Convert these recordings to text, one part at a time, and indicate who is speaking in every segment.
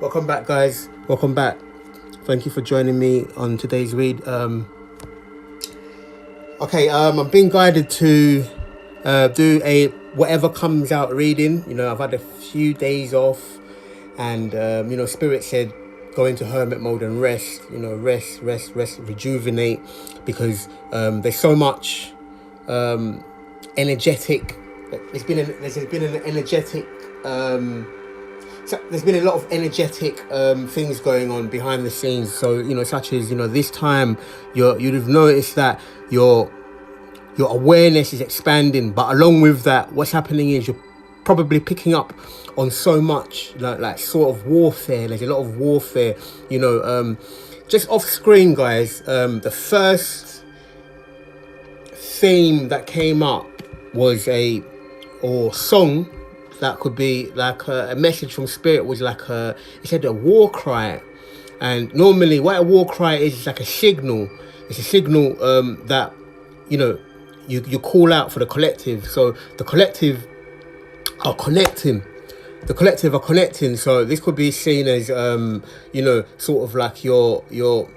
Speaker 1: Welcome back, guys. Welcome back. Thank you for joining me on today's read. I'm being guided to do a whatever comes out reading. I've had a few days off, and Spirit said go into hermit mode and rest. Rest, rejuvenate, because there's so much energetic. There's been an energetic. So there's been a lot of energetic things going on behind the scenes. So such as this time, you'd have noticed that your awareness is expanding, but along with that, what's happening is you're probably picking up on so much like sort of warfare. There's a lot of warfare. Just off screen, guys. The first theme that came up was song. That could be like a message from Spirit, was like it said a war cry. And normally what a war cry is like a signal. It's a signal that you call out for the collective. So the collective are connecting. So this could be seen as sort of like your the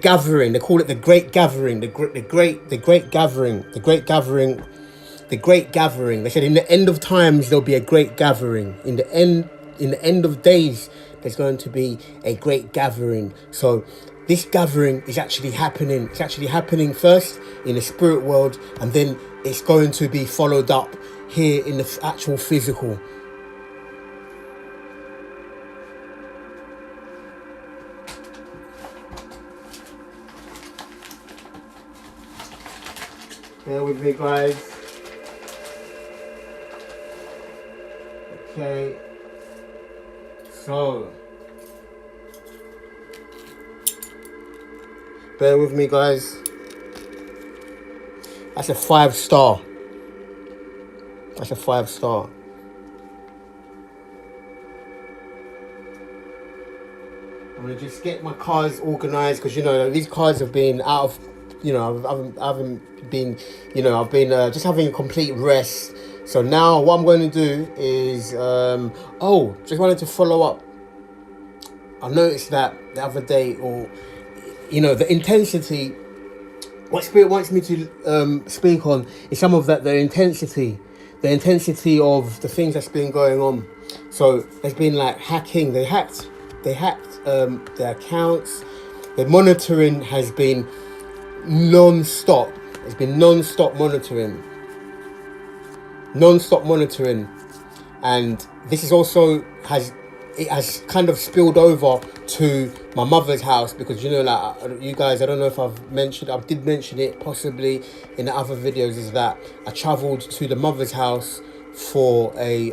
Speaker 1: gathering. They call it the great gathering, the great gathering. The great gathering. They said in the end of times there'll be a great gathering. In the end of days, there's going to be a great gathering. So this gathering is actually happening. It's actually happening first in the spirit world, and then it's going to be followed up here in the actual physical. Bear with me, guys. Okay, so bear with me, guys. That's a 5-star. That's a 5-star. I'm gonna just get my cards organized, because these cards have been out of, I haven't been, I've been just having a complete rest. So now what I'm going to do is, just wanted to follow up. I noticed that the other day, the intensity, what Spirit wants me to speak on is some of that, the intensity of the things that's been going on. So there's been like hacking. They hacked their accounts. The monitoring has been non-stop. It's been non-stop monitoring, and this is also has kind of spilled over to my mother's house, because you guys, I don't know if I did mention it possibly in the other videos, is that I travelled to the mother's house for a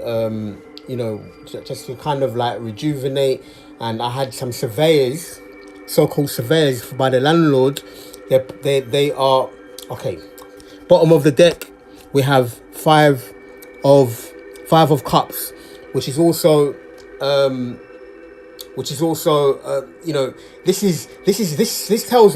Speaker 1: just to kind of like rejuvenate, and I had some surveyors, so-called surveyors by the landlord. They are okay. Bottom of the deck, we have five of cups, which is also this tells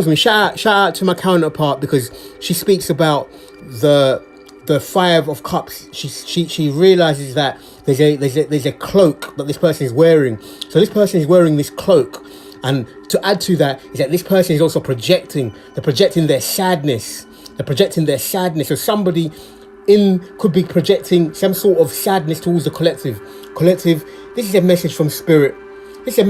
Speaker 1: me shout out to my counterpart, because she speaks about the 5 of cups. She realizes that there's a cloak that this person is wearing. So this person is wearing this cloak, and to add to that is that this person is also projecting. They're projecting their sadness. So somebody could be projecting some sort of sadness towards the collective. This is a message from Spirit. Is that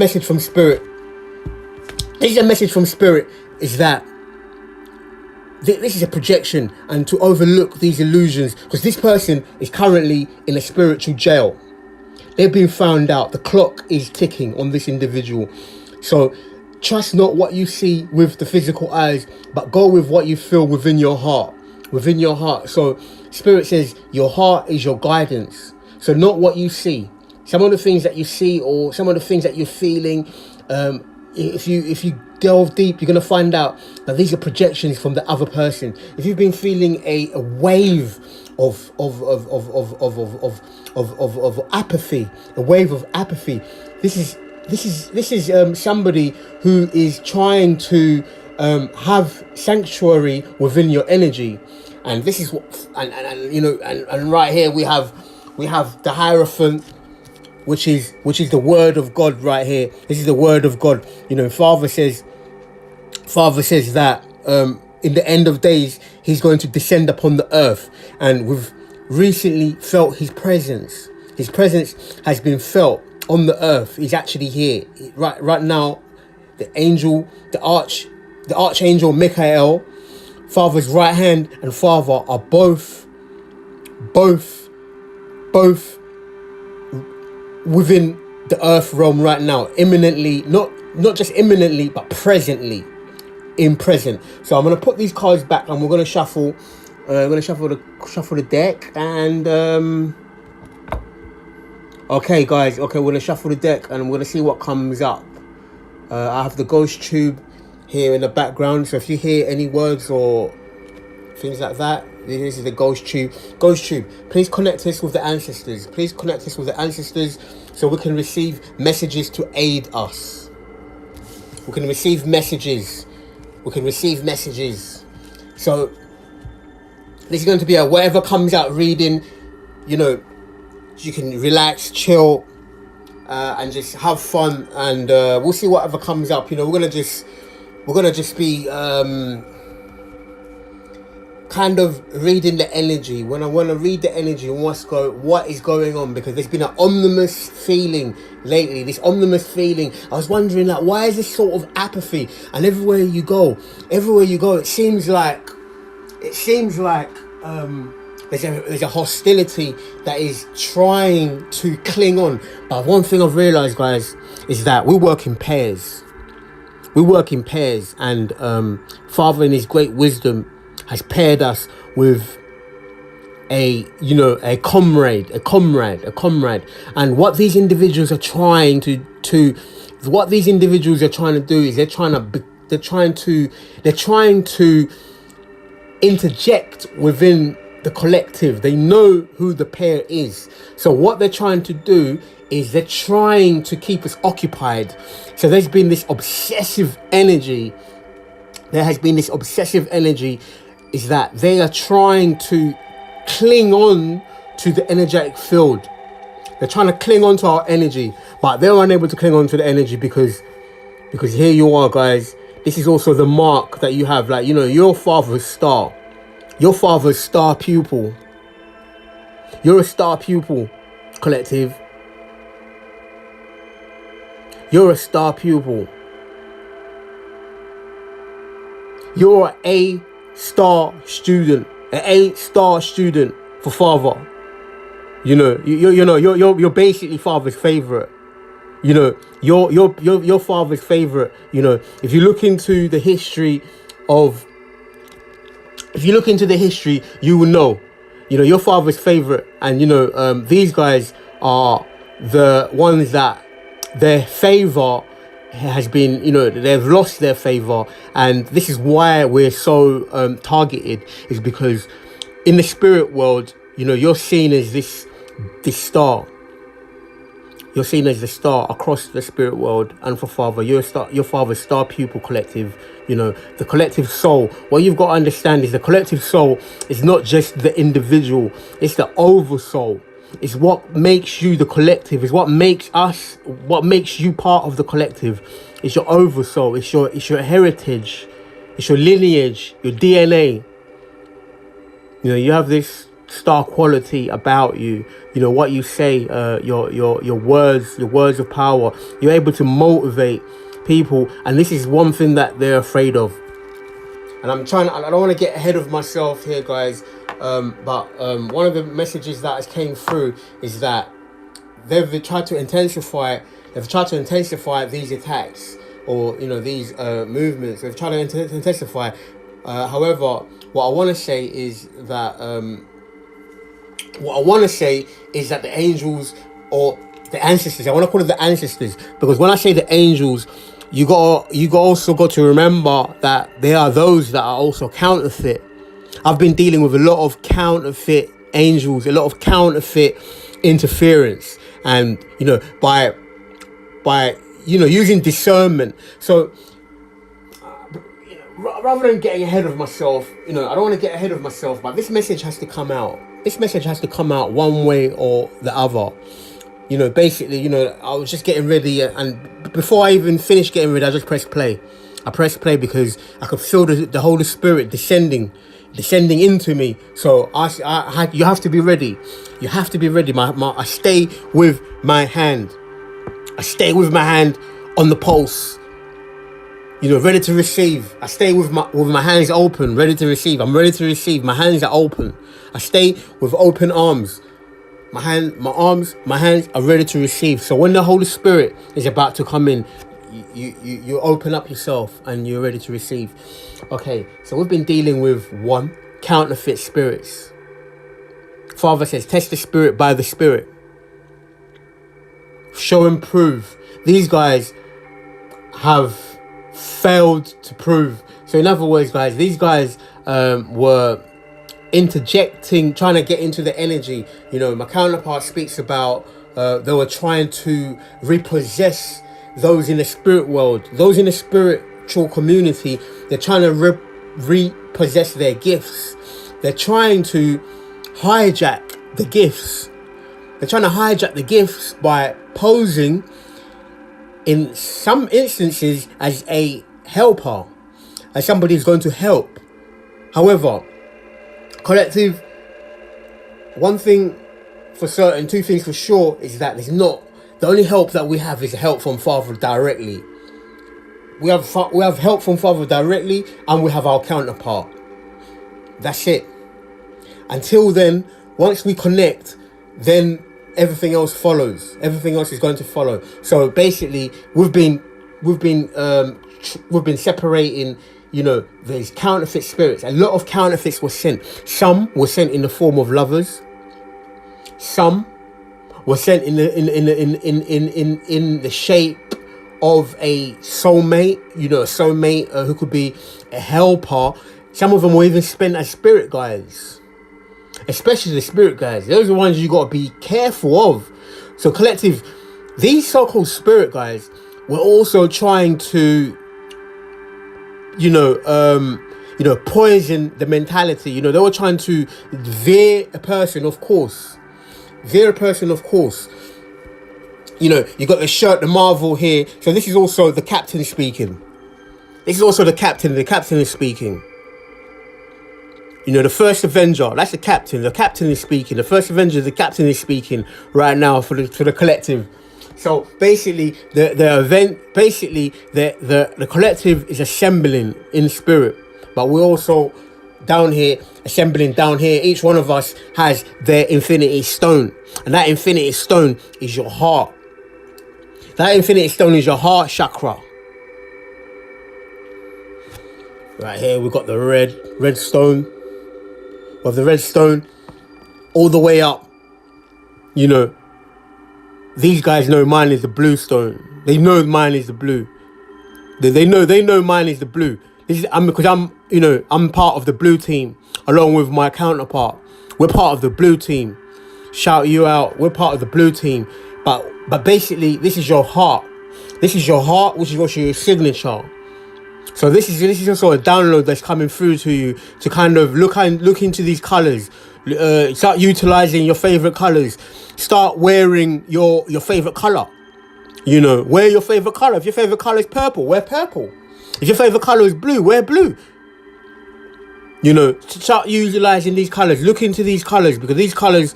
Speaker 1: this is a projection, and to overlook these illusions, because this person is currently in a spiritual jail. They've been found out. The clock is ticking on this individual. So trust not what you see with the physical eyes, but go with what you feel within your heart. So Spirit says your heart is your guidance. So not what you see. Some of the things that you see, or some of the things that you're feeling, if you delve deep, you're going to find out that these are projections from the other person. If you've been feeling a wave of apathy, this is somebody who is trying to have sanctuary within your energy. And this is what, and right here we have We have the Hierophant, which is the word of God right here. This is the word of God. You know, Father says that in the end of days he's going to descend upon the earth, and we've recently felt his presence. His presence has been felt on the earth. He's actually here right now. The archangel Michael, Father's right hand and Father are both within the earth realm right now, imminently, not just imminently, but presently, in present. So I'm gonna put these cards back, and we're gonna shuffle. I'm gonna shuffle the deck, and okay, guys. Okay, we're gonna shuffle the deck, and we're gonna see what comes up. I have the ghost tube here in the background, so if you hear any words or things like that, this is the ghost tube. Ghost tube, please connect us with the ancestors. Please connect us with the ancestors so we can receive messages to aid us. We can receive messages. So this is going to be a whatever comes out reading. You know, you can relax, chill, and just have fun, and we'll see whatever comes up. You know, we're gonna just be kind of reading the energy. When I want to read the energy and what is going on, because there's been an ominous feeling lately. This ominous feeling. I was wondering, like, why is this sort of apathy? And everywhere you go, it seems like there's a hostility that is trying to cling on. But one thing I've realized, guys, is that we work in pairs. And Father, in his great wisdom, has paired us with a comrade. And what these individuals are trying to do is they're trying to interject within the collective. They know who the pair is. So what they're trying to do is they're trying to keep us occupied. So there's been this obsessive energy. Is that they are trying to cling on to the energetic field. They're trying to cling on to our energy, but they're unable to cling on to the energy because here you are, guys. This is also the mark that you have, like, you know, your father's star pupil. You're a star pupil, collective. You're a star pupil. You're a star student, an A-star student for Father. You know, you're basically Father's favorite. You know, your Father's favorite. You know, if you look into the history, you will know. You know, your Father's favorite, and you know, these guys are the ones that their favor has been, you know, they've lost their favor, and this is why we're so targeted, is because in the spirit world, you know, you're seen as this star. You're seen as the star across the spirit world, and for Father, you're your Father's star pupil collective. You know, the collective soul. What you've got to understand is the collective soul is not just the individual; it's the oversoul. It's what makes you the collective. It's what makes you part of the collective. It's your oversoul. It's your heritage. It's your lineage, your DNA. You know, you have this star quality about you. You know, what you say, your words of power. You're able to motivate people, and this is one thing that they're afraid of. And I don't want to get ahead of myself here, guys. But one of the messages that has came through is that they've tried to intensify these attacks, or, you know, these movements. They've tried to intensify. However, what I want to say is that the angels, or the ancestors, I want to call it the ancestors, because when I say the angels, you also got to remember that there are those that are also counterfeit. I've been dealing with a lot of counterfeit angels, a lot of counterfeit interference, and, you know, by you know, using discernment. So rather than getting ahead of myself, you know, I don't want to get ahead of myself, but this message has to come out. this message has to come out one way or the other. You know, basically, you know, I was just getting ready, and before I even finished getting ready, I just pressed play. I pressed play because I could feel the Holy Spirit descending into me. So you have to be ready. You have to be ready. I stay with my hand. I stay with my hand on the pulse. You know, ready to receive. I stay with my hands open, ready to receive. I'm ready to receive. My hands are open. I stay with open arms. My arms, my hands are ready to receive. So when the Holy Spirit is about to come in, you open up yourself and you're ready to receive. Okay, so we've been dealing with counterfeit spirits. Father says, test the spirit by the spirit. Show and prove. These guys have failed to prove. So in other words, guys, these guys were interjecting, trying to get into the energy. You know, my counterpart speaks about they were trying to repossess those in the spirit world, those in the spiritual community. They're trying to repossess their gifts. They're trying to hijack the gifts. They're trying to hijack the gifts by posing, in some instances, as a helper, as somebody who's going to help. However, collective, one thing for certain, two things for sure, is that there's not, the only help that we have is help from Father directly. We have help from Father directly, and we have our counterpart. That's it. Until then, once we connect, then everything else follows. Everything else is going to follow. So basically, we've been separating. You know, there's counterfeit spirits. A lot of counterfeits were sent. Some were sent in the form of lovers. Some were sent in the shape of a soulmate. You know, a soulmate who could be a helper. Some of them were even spent as spirit guides. Especially the spirit guides. Those are the ones you got to be careful of. So collective, these so-called spirit guides were also trying to, poison the mentality. You know, they were trying to veer a person, of course. You know, you got the shirt, the Marvel here. So this is also the captain speaking. The captain is speaking. You know, the first Avenger, that's the captain. The captain is speaking. The first Avenger, the captain is speaking right now for the collective. So basically, the collective is assembling in spirit, but we're also down here assembling down here. Each one of us has their infinity stone, and that infinity stone is your heart. That infinity stone is your heart chakra. Right here, we've got the red stone. Of the red stone all the way up. You know, these guys know mine is the blue stone. They know mine is the blue. They know mine is the blue. This is because I'm part of the blue team along with my counterpart. We're part of the blue team. Shout you out. We're part of the blue team. But basically, this is your heart. This is your heart, which is also your signature. So this is also a download that's coming through to you to kind of look into these colors, start utilizing your favorite colors, start wearing your favorite color. You know, wear your favorite color. If your favorite color is purple, wear purple. If your favorite color is blue, wear blue. You know, start utilizing these colors. Look into these colors, because these colors,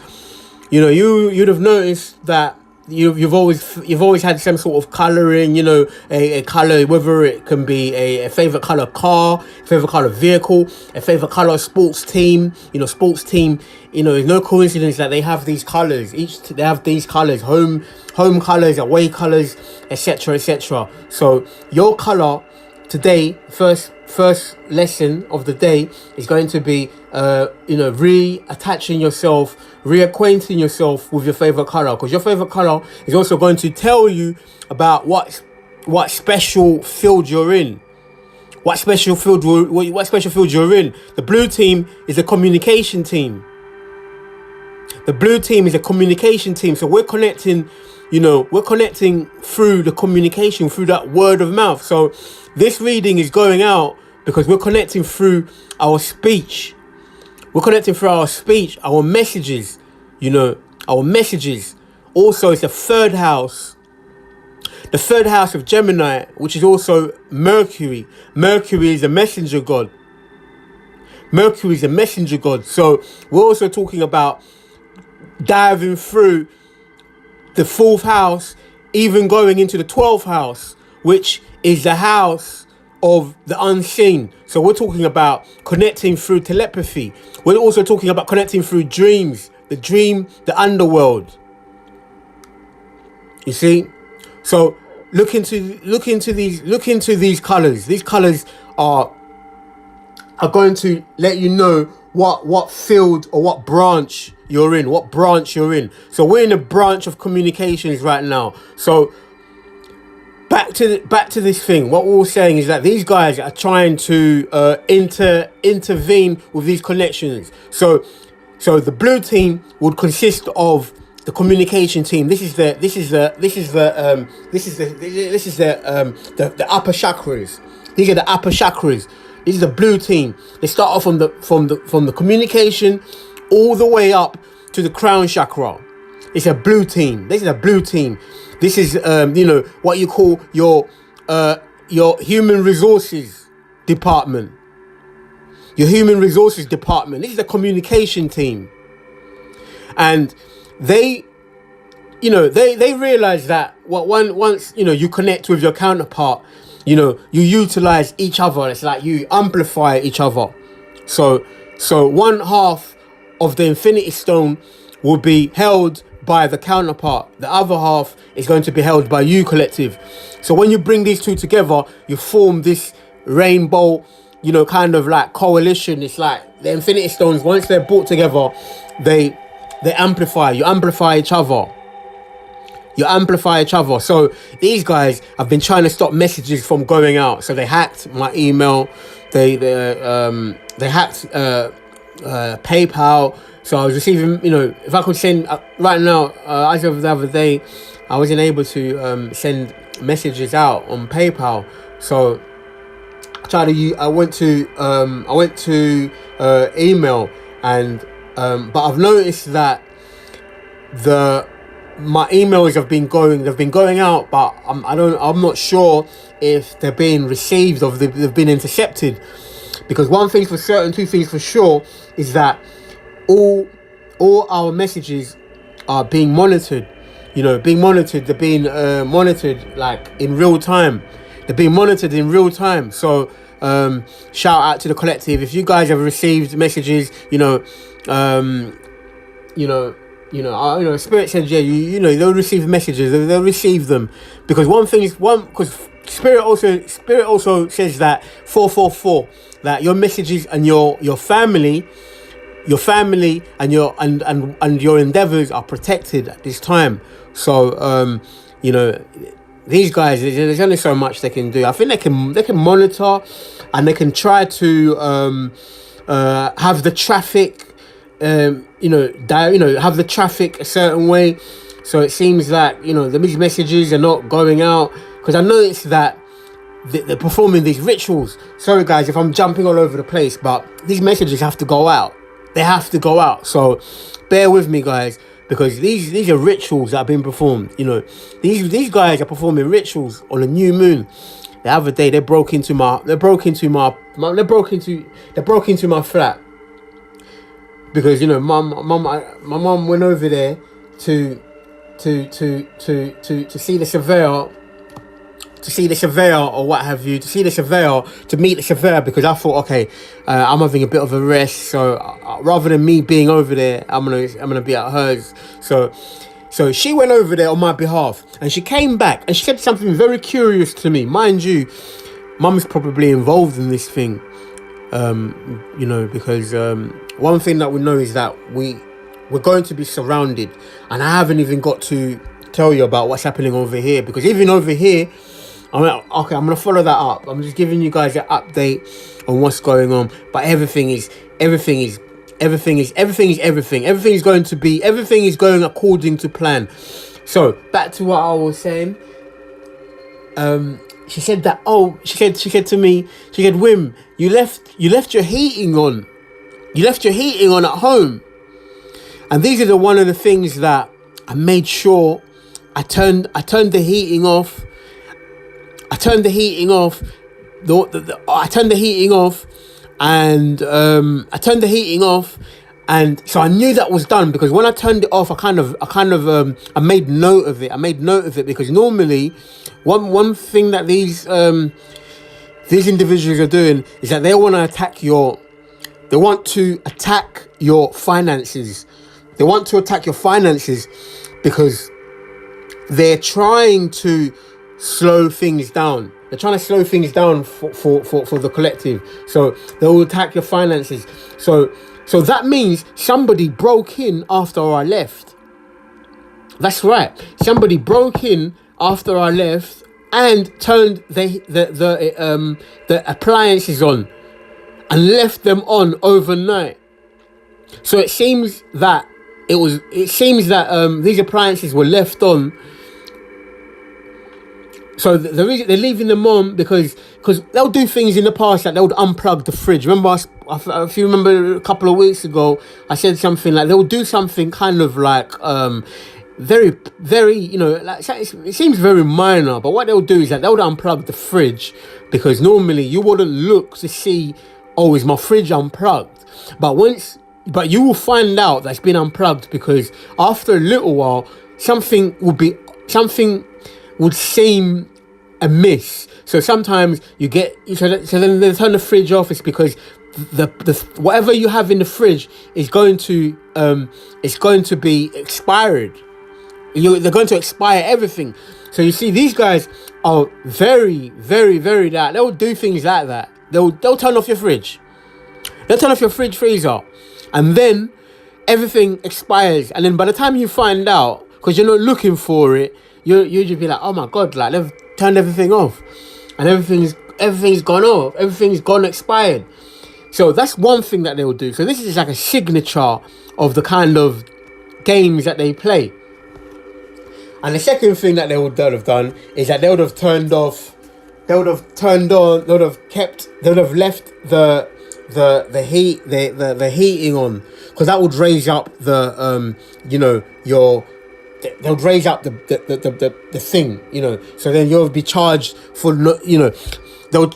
Speaker 1: you know, you'd have noticed that. You've always had some sort of colouring, you know, a colour, whether it can be a favourite colour car, favourite colour vehicle, a favourite colour sports team. You know, sports team, you know, it's no coincidence that they have these colours. They have these colours, home colours, away colours, etc, etc. So your colour today, first lesson of the day is going to be reattaching yourself, reacquainting yourself with your favorite color, because your favorite color is also going to tell you about what special field you're in. What special field you're in. The blue team is a communication team. The blue team is a communication team. So we're connecting, through the communication, through that word of mouth. So this reading is going out because we're connecting through our speech. We're connecting through our speech, our messages, you know, our messages. Also, it's the third house of Gemini, which is also Mercury. Mercury is a messenger god. Mercury is a messenger god. So we're also talking about diving through the 4th house, even going into the 12th house, which is the house of the unseen. So we're talking about connecting through telepathy. We're also talking about connecting through dreams, the underworld. You see? So look into these colors. These colors are going to let you know what field or what branch you're in. So we're in a branch of communications right now. So back to this thing. What we're saying is that these guys are trying to intervene with these connections. So the blue team would consist of the communication team. This is the upper chakras. These are the upper chakras. This is the blue team. They start off from the communication all the way up to the crown chakra. It's a blue team. This is a blue team. This is what you call your human resources department. Your human resources department. This is the communication team. And they realize that once you connect with your counterpart, you utilize each other. It's like you amplify each other. So one half of the Infinity Stone will be held by the counterpart. The other half is going to be held by you, collective. So when you bring these two together, you form this rainbow, kind of like coalition. It's like the Infinity Stones, once they're brought together, they amplify. You amplify each other. So these guys have been trying to stop messages from going out. So they hacked my email. They hacked PayPal. So I was receiving, if I could send right now, as of the other day, I wasn't able to send messages out on PayPal. So I went to email, and but I've noticed that my emails they've been going out, but I'm not sure if they're being received or they've been intercepted. Because one thing's for certain, two things for sure, is that all our messages are being monitored. They're being monitored like in real time. They're being monitored in real time. So shout out to the collective. If you guys have received messages, Spirit said, they'll receive messages. They'll receive them, because because Spirit also says that 444, that your messages and your family and your endeavors are protected at this time. So these guys, there's only so much they can do. I think they can monitor, and they can try to have the traffic have the traffic a certain way. So it seems like these messages are not going out, because I noticed that they're performing these rituals. Sorry guys if I'm jumping all over the place, but these messages have to go out. They have to go out. So bear with me, guys, because these are rituals that have been performed. These guys are performing rituals on a new moon. The other day they broke into my flat, because my mum went over there to see the surveyor, or what have you, to meet the surveyor, because I thought, okay, I'm having a bit of a rest, so rather than me being over there, I'm gonna be at hers. So she went over there on my behalf, and she came back and she said something very curious to me. Mind you, mum's probably involved in this thing, because one thing that we know is that we're going to be surrounded, and I haven't even got to tell you about what's happening over here, because even over here, I'm gonna follow that up. I'm just giving you guys an update on what's going on, but everything is going according to plan. So back to what I was saying. She said that. She said to me. She said, "Wim, you left your heating on." You left your heating on at home. And these are one of the things that I made sure I turned the heating off. I turned the heating off. I turned the heating off, and and so I knew that was done, because when I turned it off, I made note of it. I made note of it because normally, one thing that these individuals are doing is that they want to attack your finances. They want to attack your finances because they're trying to slow things down. They're trying to slow things down for the collective. So they will attack your finances. So that means somebody broke in after I left. That's right. Somebody broke in after I left and turned the appliances on and left them on overnight. So it seems that these appliances were left on. So the reason they're leaving them on because they'll do things in the past, like they would unplug the fridge. Remember, if you remember a couple of weeks ago, I said something like they would do something kind of like very, very, like it seems very minor, but what they'll do is that they'll unplug the fridge, because normally you wouldn't look to see, oh, is my fridge unplugged? But you will find out that's been unplugged, because after a little while, something would seem amiss. So sometimes you get, so then they turn the fridge off. It's because the whatever you have in the fridge is going to be expired. They're going to expire everything. So you see, these guys are very, very, very that they'll do things like that. They'll turn off your fridge. They'll turn off your fridge freezer, and then everything expires. And then by the time you find out, because you're not looking for it, you just be like, oh my God, like they've turned everything off, and everything's gone off, everything's gone expired. So that's one thing that they will do. So this is like a signature of the kind of games that they play. And the second thing that they would have done is that they would have turned off, they would have turned on, they would have left the heating on, because that would raise up the they'll raise up the thing, so then you'll be charged for, they'll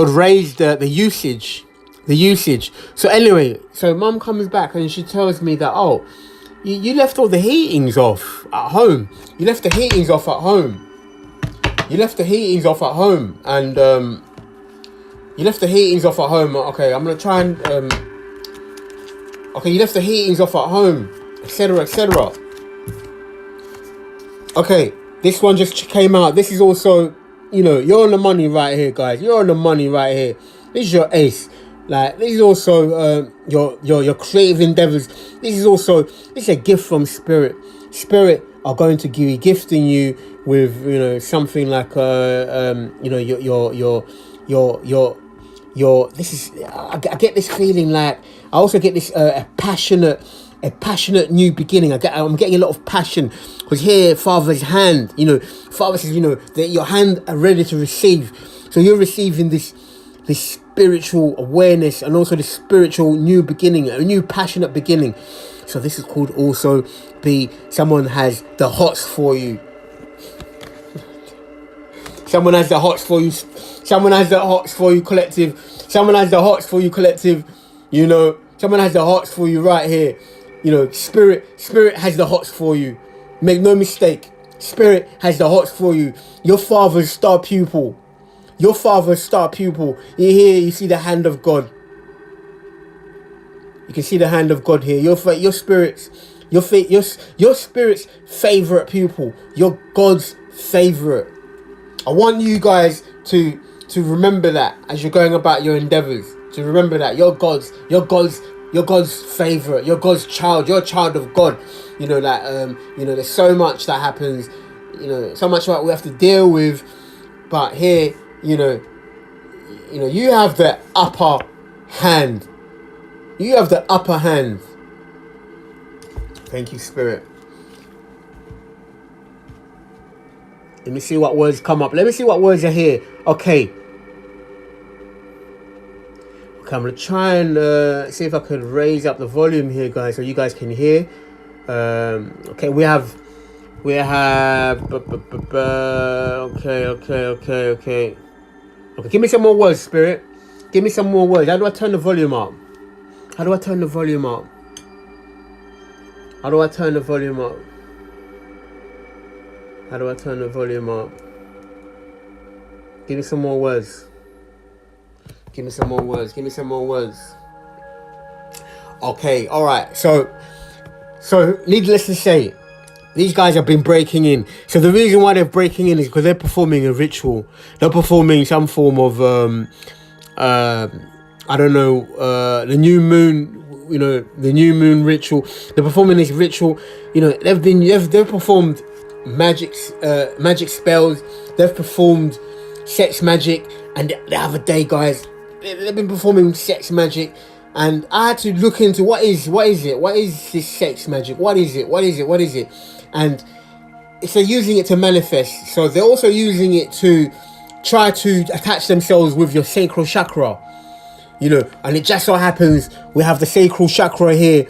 Speaker 1: raise the usage. So anyway, so mum comes back and she tells me that, oh, you left all the heatings off at home. You left the heatings off at home. And you left the heatings off at home. Okay, I'm gonna try and okay, you left the heatings off at home, etc., etc. Okay, this one just came out. This is also, you're on the money right here, guys. You're on the money right here. This is your ace. Like, this is also your creative endeavors. This is a gift from Spirit. Spirit are going to be gifting you with, something like your this is, I get this feeling like, I also get this a passionate new beginning. I'm getting a lot of passion, because here Father's hand, Father says, that your hand are ready to receive. So you're receiving this spiritual awareness, and also the spiritual new beginning, a new passionate beginning. So this is called also be someone has the hots for you. Someone has the hots for you. Someone has the hots for you, collective. Someone has the hots for you, collective. Someone has the hots for you right here. Spirit has the hots for you. Make no mistake. Spirit has the hots for you. Your father's star pupil. You see the hand of God. You can see the hand of God here. Your spirit's favorite pupil. You're God's favorite. I want you guys to remember that as you're going about your endeavors. To remember that you're God's favorite. You're God's child. You're a child of God. There's so much that happens. So much that we have to deal with. But here, you have the upper hand. You have the upper hand. Thank you, Spirit. Let me see what words come up. Let me see what words are here. Okay, Okay, I'm gonna try and see if I could raise up the volume here, guys, so you guys can hear. Okay, we have. Okay. Give me some more words, Spirit. Give me some more words. How do I turn the volume up? How do I turn the volume up? How do I turn the volume up? How do I turn the volume up? Give me some more words. Give me some more words. Give me some more words. Okay, all right. So needless to say, these guys have been breaking in. So the reason why they're breaking in is because they're performing a ritual. They're performing some form of I don't know, the new moon. You know, the new moon ritual. They're performing this ritual. You know, they've performed magic spells. They've performed sex magic, and the other day, guys, they've been performing sex magic, and I had to look into what is this sex magic? What is it? And so they're using it to manifest. So they're also using it to try to attach themselves with your sacral chakra. You know, and it just so happens we have the sacral chakra here,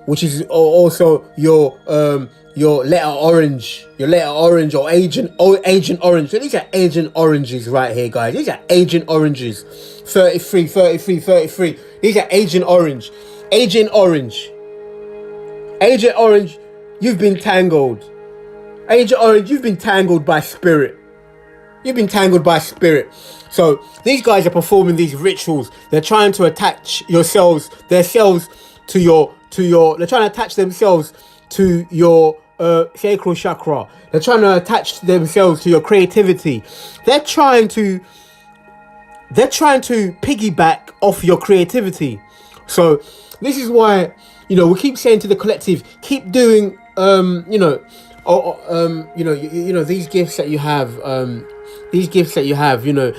Speaker 1: which is also your letter orange, or agent orange. So these are agent oranges right here, guys. These are agent oranges. 33. These are agent orange. Agent orange, you've been tangled. Agent orange, you've been tangled by spirit. So these guys are performing these rituals. They're trying to attach themselves to your they're trying to attach themselves to your sacral chakra. They're trying to attach themselves to your creativity. They're trying to piggyback off your creativity. So this is why, you know, we keep saying to the collective, keep doing these gifts that you have, you know,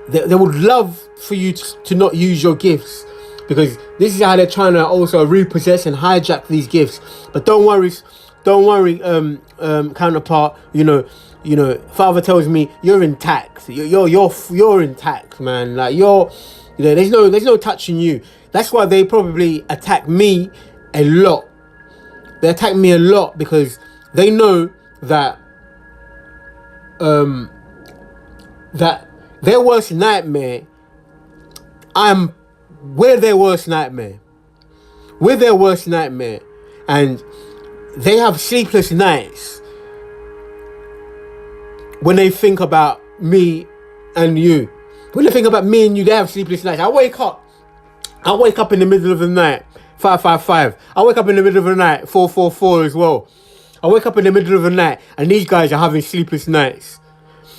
Speaker 1: they would love for you to not use your gifts, because this is how they're trying to also repossess and hijack these gifts. But don't worry, counterpart. You know, Father tells me you're intact. You're intact, man. Like there's no touching you. That's why they probably attack me a lot. They attack me a lot because they know that that their worst nightmare, we're their worst nightmare. And they have sleepless nights when they think about me and you. When they think about me and you, they have sleepless nights. I wake up in the middle of the night, 555. I wake up in the middle of the night, 444 as well. I wake up in the middle of the night, and these guys are having sleepless nights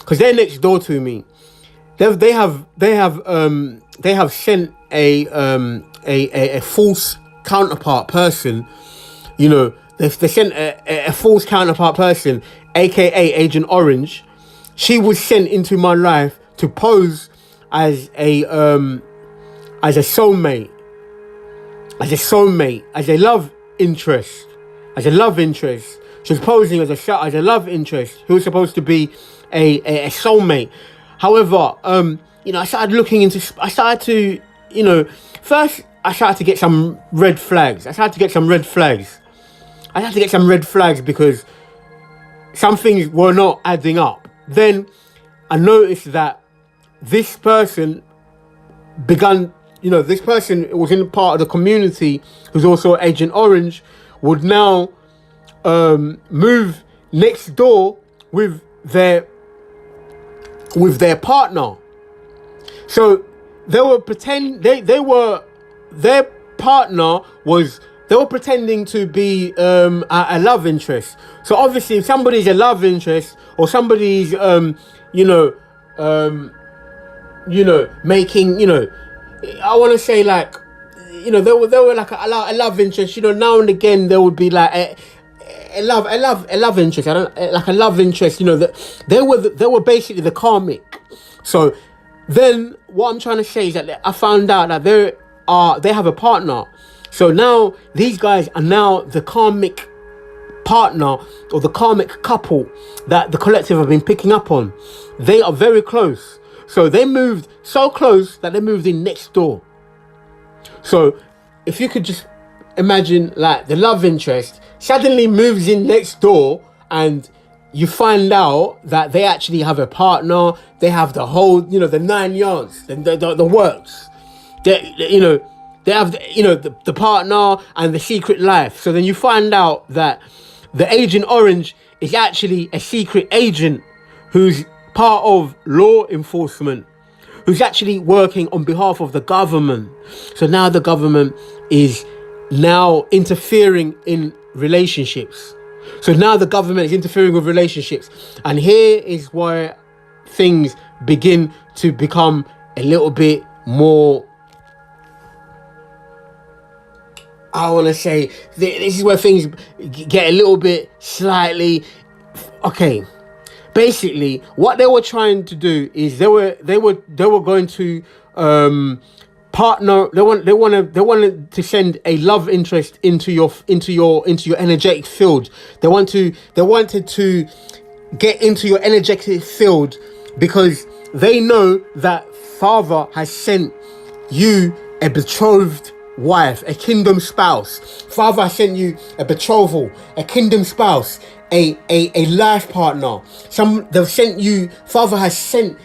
Speaker 1: because they're next door to me. They have sent a false counterpart person. You know, they sent a false counterpart person, aka Agent Orange. She was sent into my life to pose as a soulmate, as a love interest. She was posing as a love interest who was supposed to be a soulmate. However, I started to get some red flags. Because some things were not adding up. Then I noticed that this person was in part of the community who's also Agent Orange, would now move next door with their partner. So they were pretending to be a love interest. So obviously, if somebody's a love interest or somebody's making, I want to say, like, they were like a love interest. Now and again there would be like a love interest. Like a love interest. That they were basically the karmic. So then what I'm trying to say is that I found out that they have a partner. So now these guys are now the karmic partner or the karmic couple that the collective have been picking up on. They are very close. So they moved so close that they moved in next door. So if you could just imagine, like, the love interest suddenly moves in next door, and you find out that they actually have a partner. They have the whole, the 9 yards, the works. They have, the partner and the secret life. So then you find out that the Agent Orange is actually a secret agent who's part of law enforcement, who's actually working on behalf of the government. So now the government is now interfering in relationships. So now the government is interfering with relationships. And here is where things begin to become a little bit more, I want to say, this is where things get a little bit slightly, okay. Basically, what they were trying to do is they were going to partner. They wanted to send a love interest into your energetic field. They wanted to get into your energetic field because they know that Father has sent you a betrothed wife, a kingdom spouse. Father has sent you a betrothal, a kingdom spouse, a life partner. They've sent you. Father has sent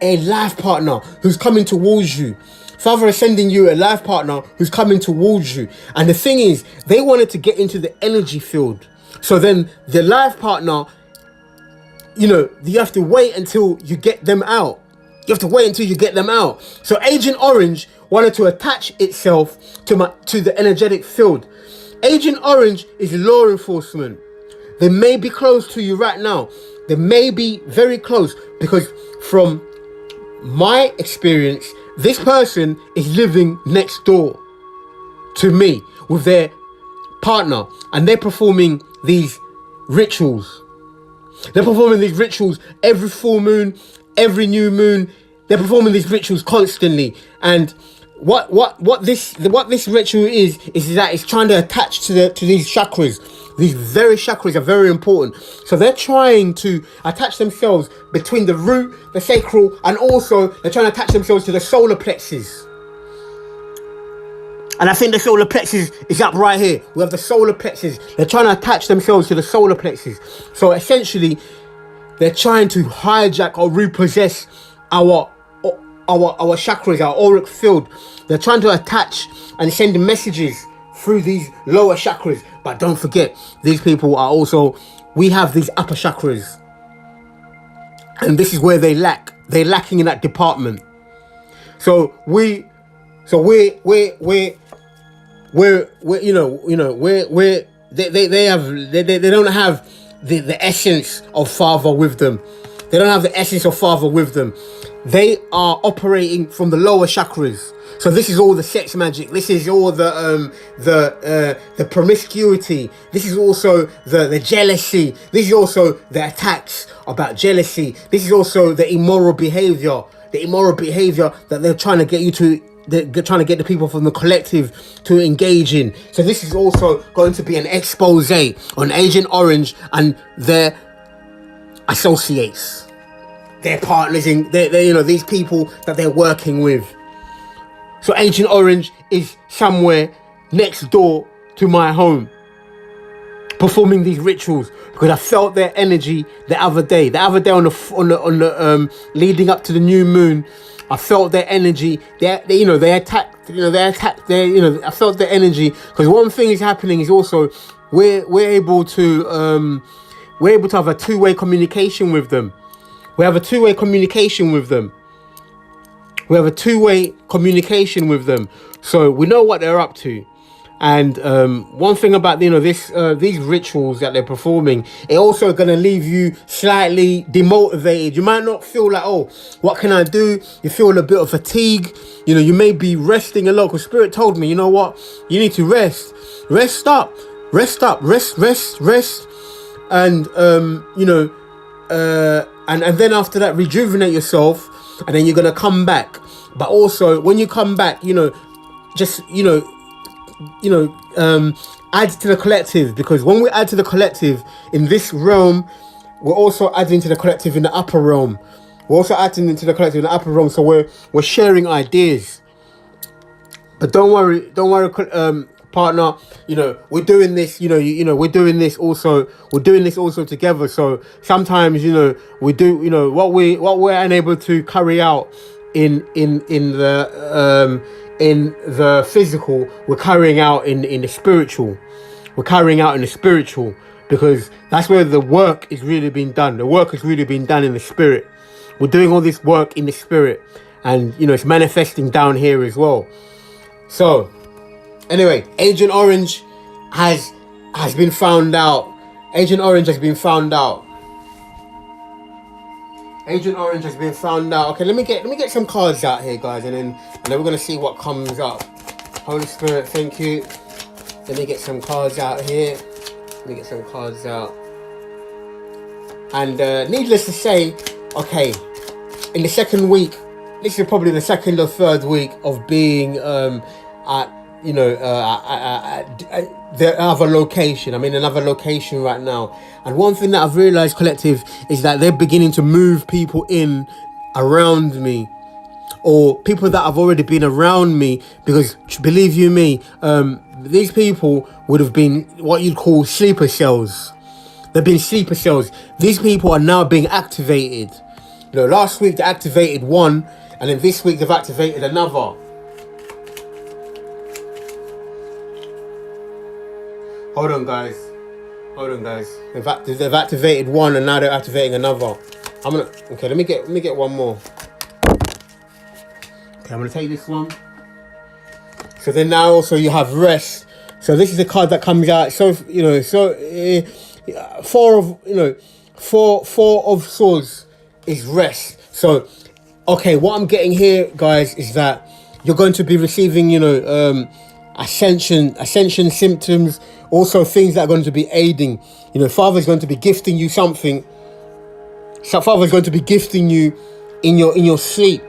Speaker 1: a life partner who's coming towards you. Father is sending you a life partner who's coming towards you. And the thing is, they wanted to get into the energy field. So then the life partner, you have to wait until you get them out. You have to wait until you get them out. So Agent Orange wanted to attach itself to the energetic field. Agent Orange is law enforcement. They may be close to you right now. They may be very close, because from my experience, this person is living next door to me with their partner, and they're performing these rituals. They're performing these rituals every full moon, every new moon. They're performing these rituals constantly. And what this ritual is that it's trying to attach to these chakras. These very chakras are very important. So they're trying to attach themselves between the root, the sacral, and also they're trying to attach themselves to the solar plexus. And I think the solar plexus is up right here. We have the solar plexus. They're trying to attach themselves to the solar plexus. So essentially, they're trying to hijack or repossess our chakras, our auric field. They're trying to attach and send messages through these lower chakras. But don't forget, these people are also, we have these upper chakras. And this is where they lack. They're lacking in that department. So they don't have the essence of Father with them. They don't have the essence of Father with them. They are operating from the lower chakras. So this is all the sex magic. This is all the promiscuity. This is also the jealousy. This is also the attacks about jealousy. This is also the immoral behavior. The immoral behavior that they're trying to get you to. They're trying to get the people from the collective to engage in. So this is also going to be an expose on Agent Orange and their associates, their partners, in these people that they're working with. So Agent Orange is somewhere next door to my home, performing these rituals, because I felt their energy the other day on the leading up to the new moon. I felt their energy. They attacked. I felt their energy, because one thing is happening is also we're able to have a two-way communication with them. We have a two-way communication with them. So we know what they're up to. And one thing about these rituals that they're performing, it also going to leave you slightly demotivated. You might not feel like, oh, what can I do? You feel a bit of fatigue. You may be resting a lot, because Spirit told me, you know what? You need to rest. Rest up. And and then after that, rejuvenate yourself, and then you're gonna come back. But also, when you come back, add to the collective, because when we add to the collective in this realm, we're also adding to the collective in the upper realm. So we're sharing ideas. But don't worry, partner. You know, we're doing this. You know, we're doing this also. We're doing this also together. So sometimes, you know, we do. You know, what we're unable to carry out in the physical, we're carrying out in the spiritual. We're carrying out in the spiritual, because that's where the work is really being done. The work is really being done in the spirit. We're doing all this work in the spirit, and you know, it's manifesting down here as well. So anyway, Agent Orange has been found out. Agent Orange has been found out. Agent Orange has been found out. Okay, let me get some cards out here, guys, and then we're gonna see what comes up. Holy Spirit, thank you. Let me get some cards out here. Let me get some cards out. And needless to say, okay, in the second week, this is probably the second or third week of being at the other location. I'm in another location right now, and one thing that I've realized, collective, is that they're beginning to move people in around me, or people that have already been around me, because believe you me, these people would have been what you'd call sleeper cells. They've been sleeper cells. These people are now being activated. You know, last week they activated one, and then this week they've activated another. Hold on, guys. They've activated one, and now they're activating another. Okay. Let me get one more. Okay, I'm gonna take this one. So then now also you have rest. So this is a card that comes out. So you know, four of swords is rest. So okay, what I'm getting here, guys, is that you're going to be receiving, you know, ascension symptoms, also things that are going to be aiding. You know, Father's going to be gifting you something. So Father's going to be gifting you in your sleep.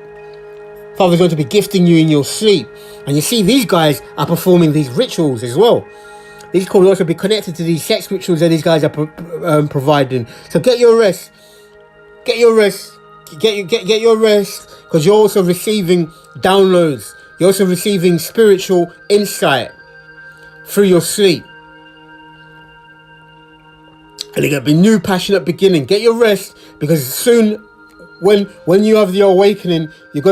Speaker 1: Father's going to be gifting you in your sleep. And you see, these guys are performing these rituals as well. These could also be connected to these sex rituals that these guys are providing. So get your rest. Get your rest. Get your rest, because you're also receiving downloads. You're also receiving spiritual insight through your sleep. And it's going to be new passionate beginning. Get your rest, because soon, when you have the awakening, you're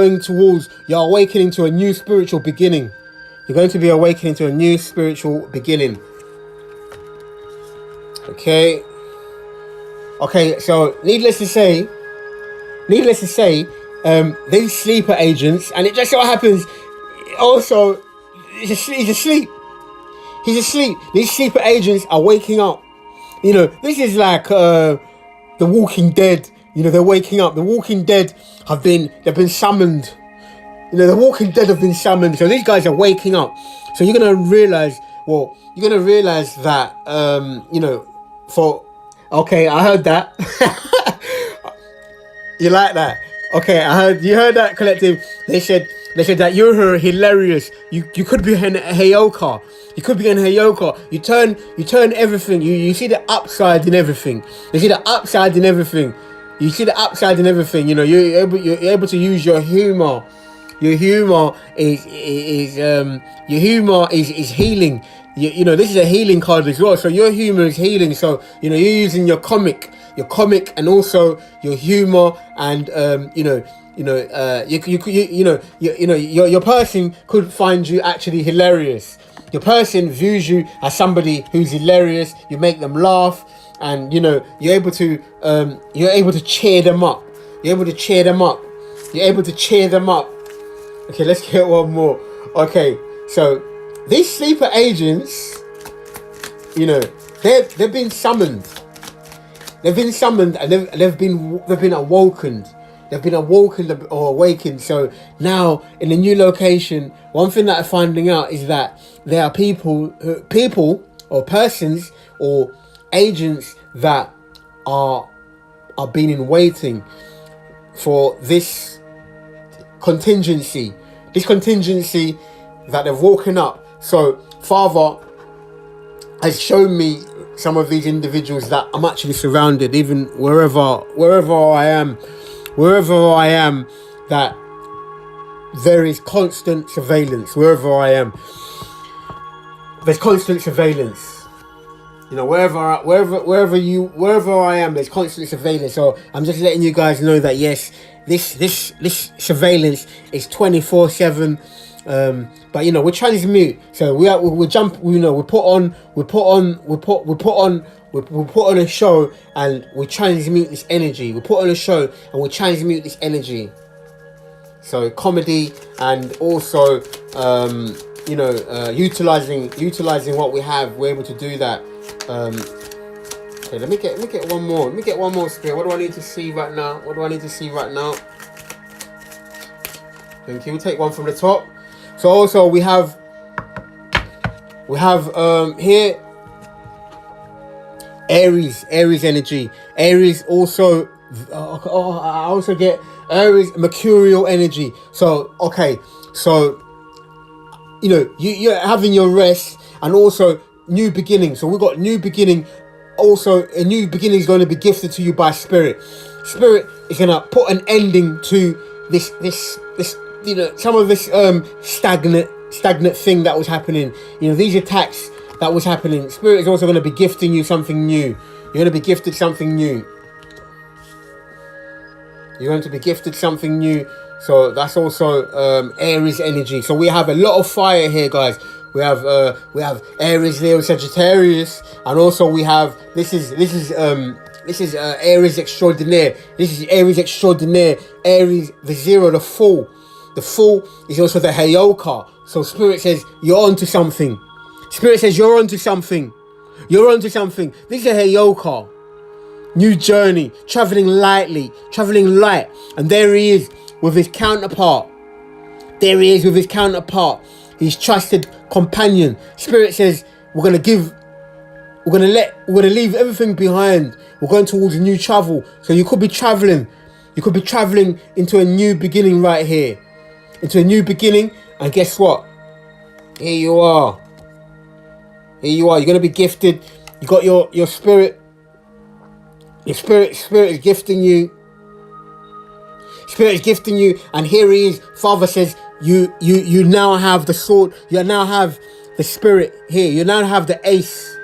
Speaker 1: awakening to a new spiritual beginning. You're going to be awakening to a new spiritual beginning. Okay, so needless to say, these sleeper agents, and it just so happens, also, he's asleep. These sleeper agents are waking up. You know, this is like The Walking Dead. You know, they're waking up. The Walking Dead they've been summoned. You know, the Walking Dead have been summoned. So these guys are waking up. So you're going to realize that, you know, okay, I heard that. You like that? Okay, you heard that, collective. They said that you're hilarious. You could be an Heyoka. You could be an Heyoka. You turn everything. You see the upside in everything. You see the upside in everything. You see the upside in everything. You know, you're able to use your humor. Your humor is healing. You know, this is a healing card as well. So your humor is healing. So you know, you're using your comic, and also your humor, and your person could find you actually hilarious. Your person views you as somebody who's hilarious. You make them laugh, and you know, you're able to cheer them up. You're able to cheer them up. Okay, let's get one more. Okay, so these sleeper agents, you know, they've been summoned. They've been summoned, and they've been awoken. They've been awoken or awakened. So now in the new location, one thing that I'm finding out is that there are people or persons or agents that are being in waiting for this contingency that they've woken up. So Father has shown me some of these individuals that I'm actually surrounded, even wherever I am, that there is constant surveillance wherever I am. There's constant surveillance. You know, wherever I am, there's constant surveillance. So I'm just letting you guys know that yes, this surveillance is 24/7. But you know, we transmute. So we jump. You know, we put on a show and we transmute this energy. We put on a show and we transmute this energy. So comedy and also you know, utilizing what we have, we're able to do that. Okay, let me get one more. Let me get one more spirit. What do I need to see right now? Thank you. We'll take one from the top. So also we have here Aries energy. Aries also. I also get Aries mercurial energy. So okay, so you know you're having your rest and also new beginning. So we've got new beginning. Also, a new beginning is going to be gifted to you by Spirit. Spirit is going to put an ending to this you know, some of this stagnant thing that was happening. You know, these attacks that was happening. Spirit is also going to be gifting you something new. You're going to be gifted something new. You're going to be gifted something new. So that's also Aries energy. So we have a lot of fire here, guys. We have Aries, Leo, Sagittarius, and also we have this is Aries extraordinaire. This is Aries extraordinaire. Aries, the zero, the Fool. The Fool is also the Heyoka. So Spirit says you're onto something. Spirit says you're onto something. You're onto something. This is a Heyoka. New journey, traveling lightly, traveling light, and there he is with his counterpart. There he is with his counterpart. His trusted companion. Spirit says we're gonna leave everything behind. We're going towards a new travel. So you could be traveling. You could be traveling into a new beginning right here. Into a new beginning, and guess what? Here you are. Here you are. You're gonna be gifted. You got your spirit. Your spirit is gifting you. Spirit is gifting you, and here he is. Father says you now have the sword. You now have the spirit here. You now have the ace.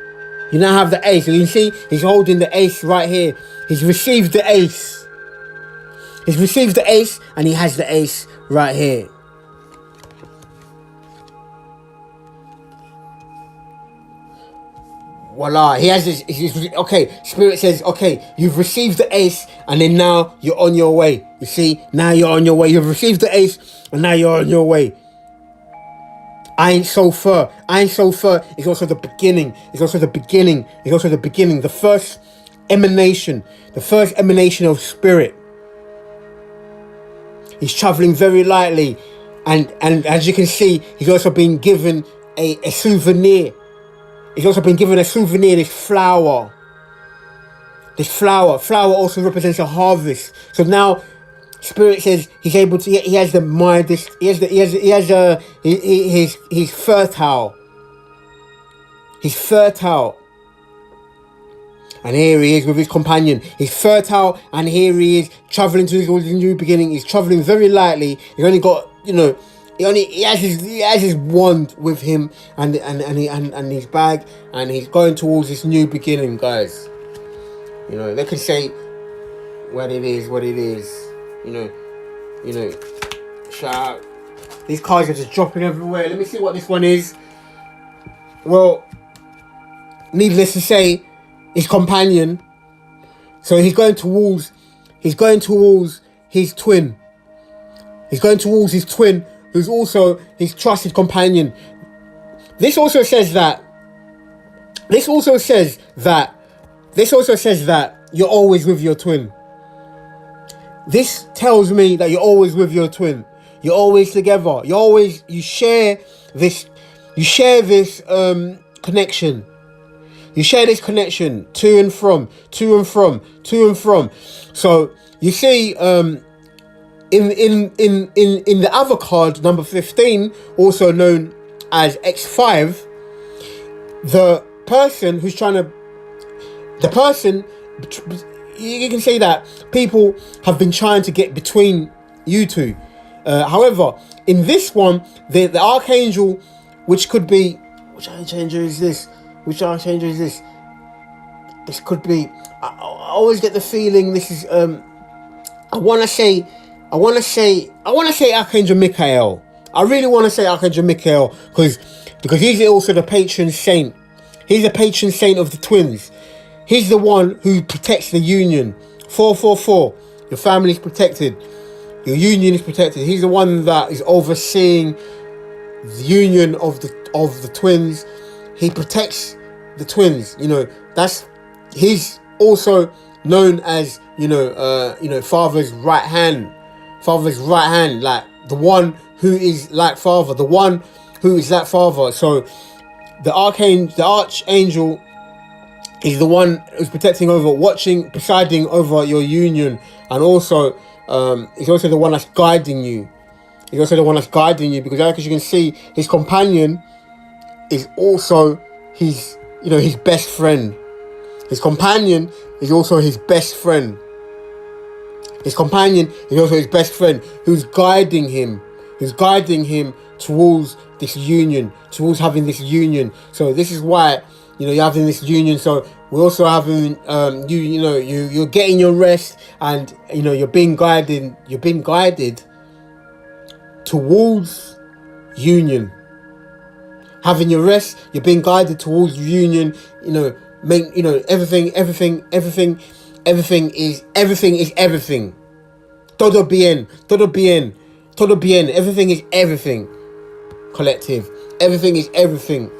Speaker 1: You now have the ace. And you see, he's holding the ace right here. He's received the ace. He's received the ace, and he has the ace right here. Voila, he has this. Okay, Spirit says, okay, you've received the ace, and then now you're on your way. You see, now you're on your way. You've received the ace, and now you're on your way. Ain Sofer. Ain Sofer is also the beginning. It's also the beginning. It's also the beginning. The first emanation. The first emanation of Spirit. He's traveling very lightly, and as you can see, he's also been given a souvenir. He's also been given a souvenir, this flower. This flower. Flower also represents a harvest. So now, Spirit says he's able to. He has the mind. He's fertile. He's fertile. And here he is with his companion. He's fertile, and here he is traveling to his new beginning. He's traveling very lightly. He's only got, you know. He has his wand with him and his bag, and he's going towards this new beginning, guys. You know, they can say what it is. You know. Shout out. These cards are just dropping everywhere. Let me see what this one is. Well, needless to say, his companion. So he's going towards his twin. He's going towards his twin, who's also his trusted companion. This also says that you're always with your twin. This tells me that you're always with your twin. You're always together. You share this connection. You share this connection to and from. So you see, in the other card, number 15, also known as X5, the person, you can say that people have been trying to get between you two. However, in this one, the archangel, which could be, which archangel is this? Which archangel is this? This could be. I always get the feeling this is. I want to say Archangel Michael. I really want to say Archangel Michael because he's also the patron saint. He's the patron saint of the twins. He's the one who protects the union. 444. Your family is protected. Your union is protected. He's the one that is overseeing the union of the twins. He protects the twins. He's also known as father's right hand. Father's right hand, like the one who is like father, the one who is like father. So the archangel is the one who's protecting over, watching, presiding over your union, and also he's also the one that's guiding you. He's also the one that's guiding you because, as you can see, his companion is also his best friend. His companion is also his best friend. His companion is also his best friend who's guiding him. Who's guiding him towards this union, towards having this union. So this is why, you're having this union. So we're also having, you're getting your rest, and, you're being guided towards union. Having your rest, you're being guided towards union. Everything is everything. Todo bien. Everything is everything. Collective. Everything is everything.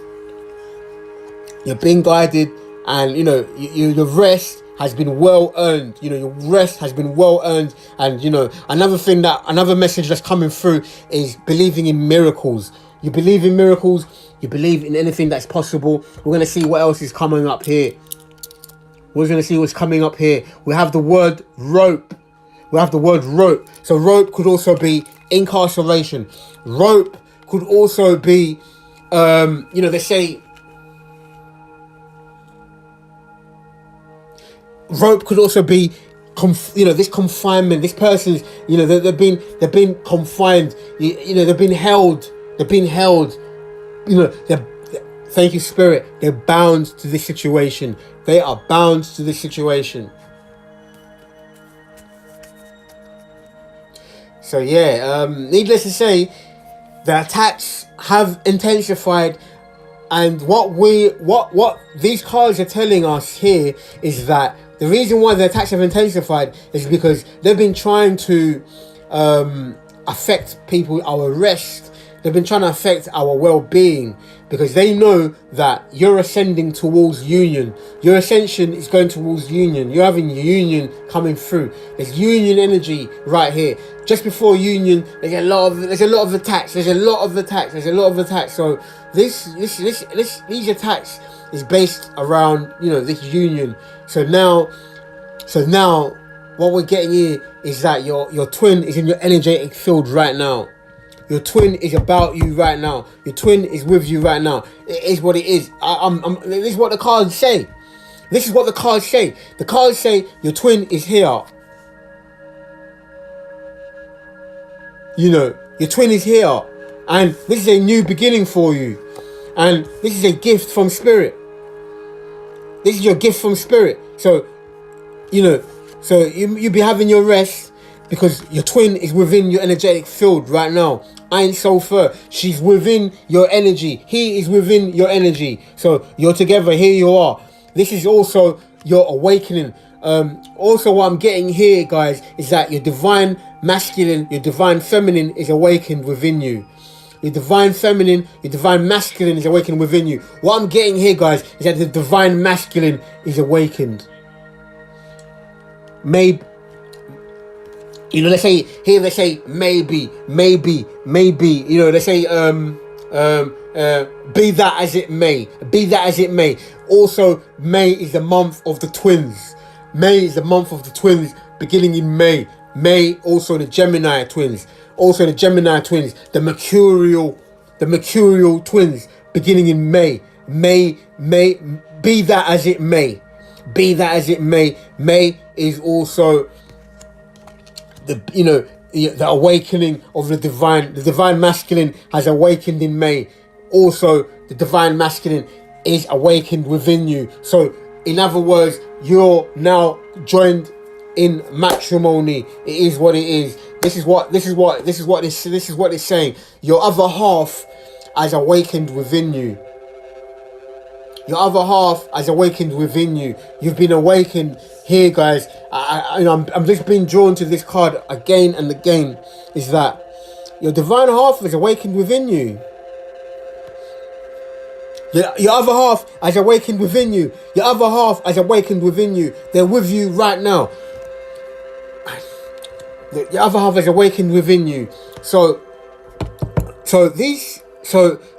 Speaker 1: You're being guided, and your rest has been well earned. Your rest has been well earned, and another message that's coming through is believing in miracles. You believe in miracles. You believe in anything that's possible. We're going to see what else is coming up here. We're going to see what's coming up here. We have the word rope. So rope could also be incarceration. Rope could also be, they say, rope could also be, this confinement. This person's, they've been confined. They've been held. Thank you, Spirit. They're bound to this situation. They are bound to this situation. So needless to say, the attacks have intensified, and what these cards are telling us here is that the reason why the attacks have intensified is because they've been trying to affect people, our rest. They've been trying to affect our well-being, because they know that you're ascending towards union. Your ascension is going towards union. You're having union coming through. There's union energy right here. Just before union, there's a lot of attacks. So these attacks is based around this union. So now what we're getting here is that your twin is in your energetic field right now. Your twin is about you right now. Your twin is with you right now. It is what it is. This is what the cards say. The cards say your twin is here. Your twin is here. And this is a new beginning for you. And this is a gift from Spirit. This is your gift from Spirit. So, you'll be having your rest because your twin is within your energetic field right now. Ein Sofer, she's within your energy. He is within your energy. So you're together. Here you are. This is also your awakening. Also, what I'm getting here, guys, is that your divine masculine, your divine feminine is awakened within you. Your divine feminine, your divine masculine is awakened within you. What I'm getting here, guys, is that the divine masculine is awakened. Maybe. Let's say here. They say maybe. They say be that as it may. Also, May is the month of the twins. Beginning in May. May also the Gemini twins. The Mercurial twins. Beginning in May. May. Be that as it may. May is also the awakening of the divine masculine has awakened in May. Also, the divine masculine is awakened within you. So, in other words, you're now joined in matrimony. It is what it is. This is what it's saying. Your other half has awakened within you. Your other half has awakened within you. You've been awakened here, guys. I'm just being drawn to this card again and again. Is that your divine half is awakened within you. Your other half has awakened within you. Your other half has awakened within you. They're with you right now. Your other half has awakened within you. So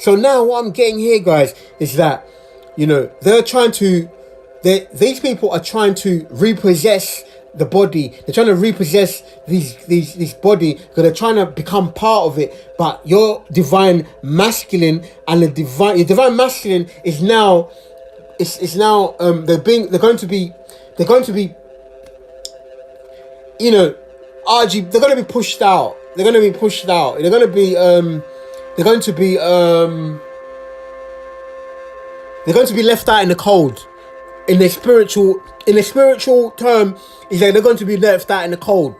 Speaker 1: now what I'm getting here, guys, is that, you know, these people are trying to repossess the body. They're trying to repossess this body because they're trying to become part of it. But your divine masculine and your divine masculine is now they're going to be you know, RG, they're going to be pushed out. They're going to be pushed out. They're going to be left out in the cold. In the spiritual term, is that they're going to be left out in the cold.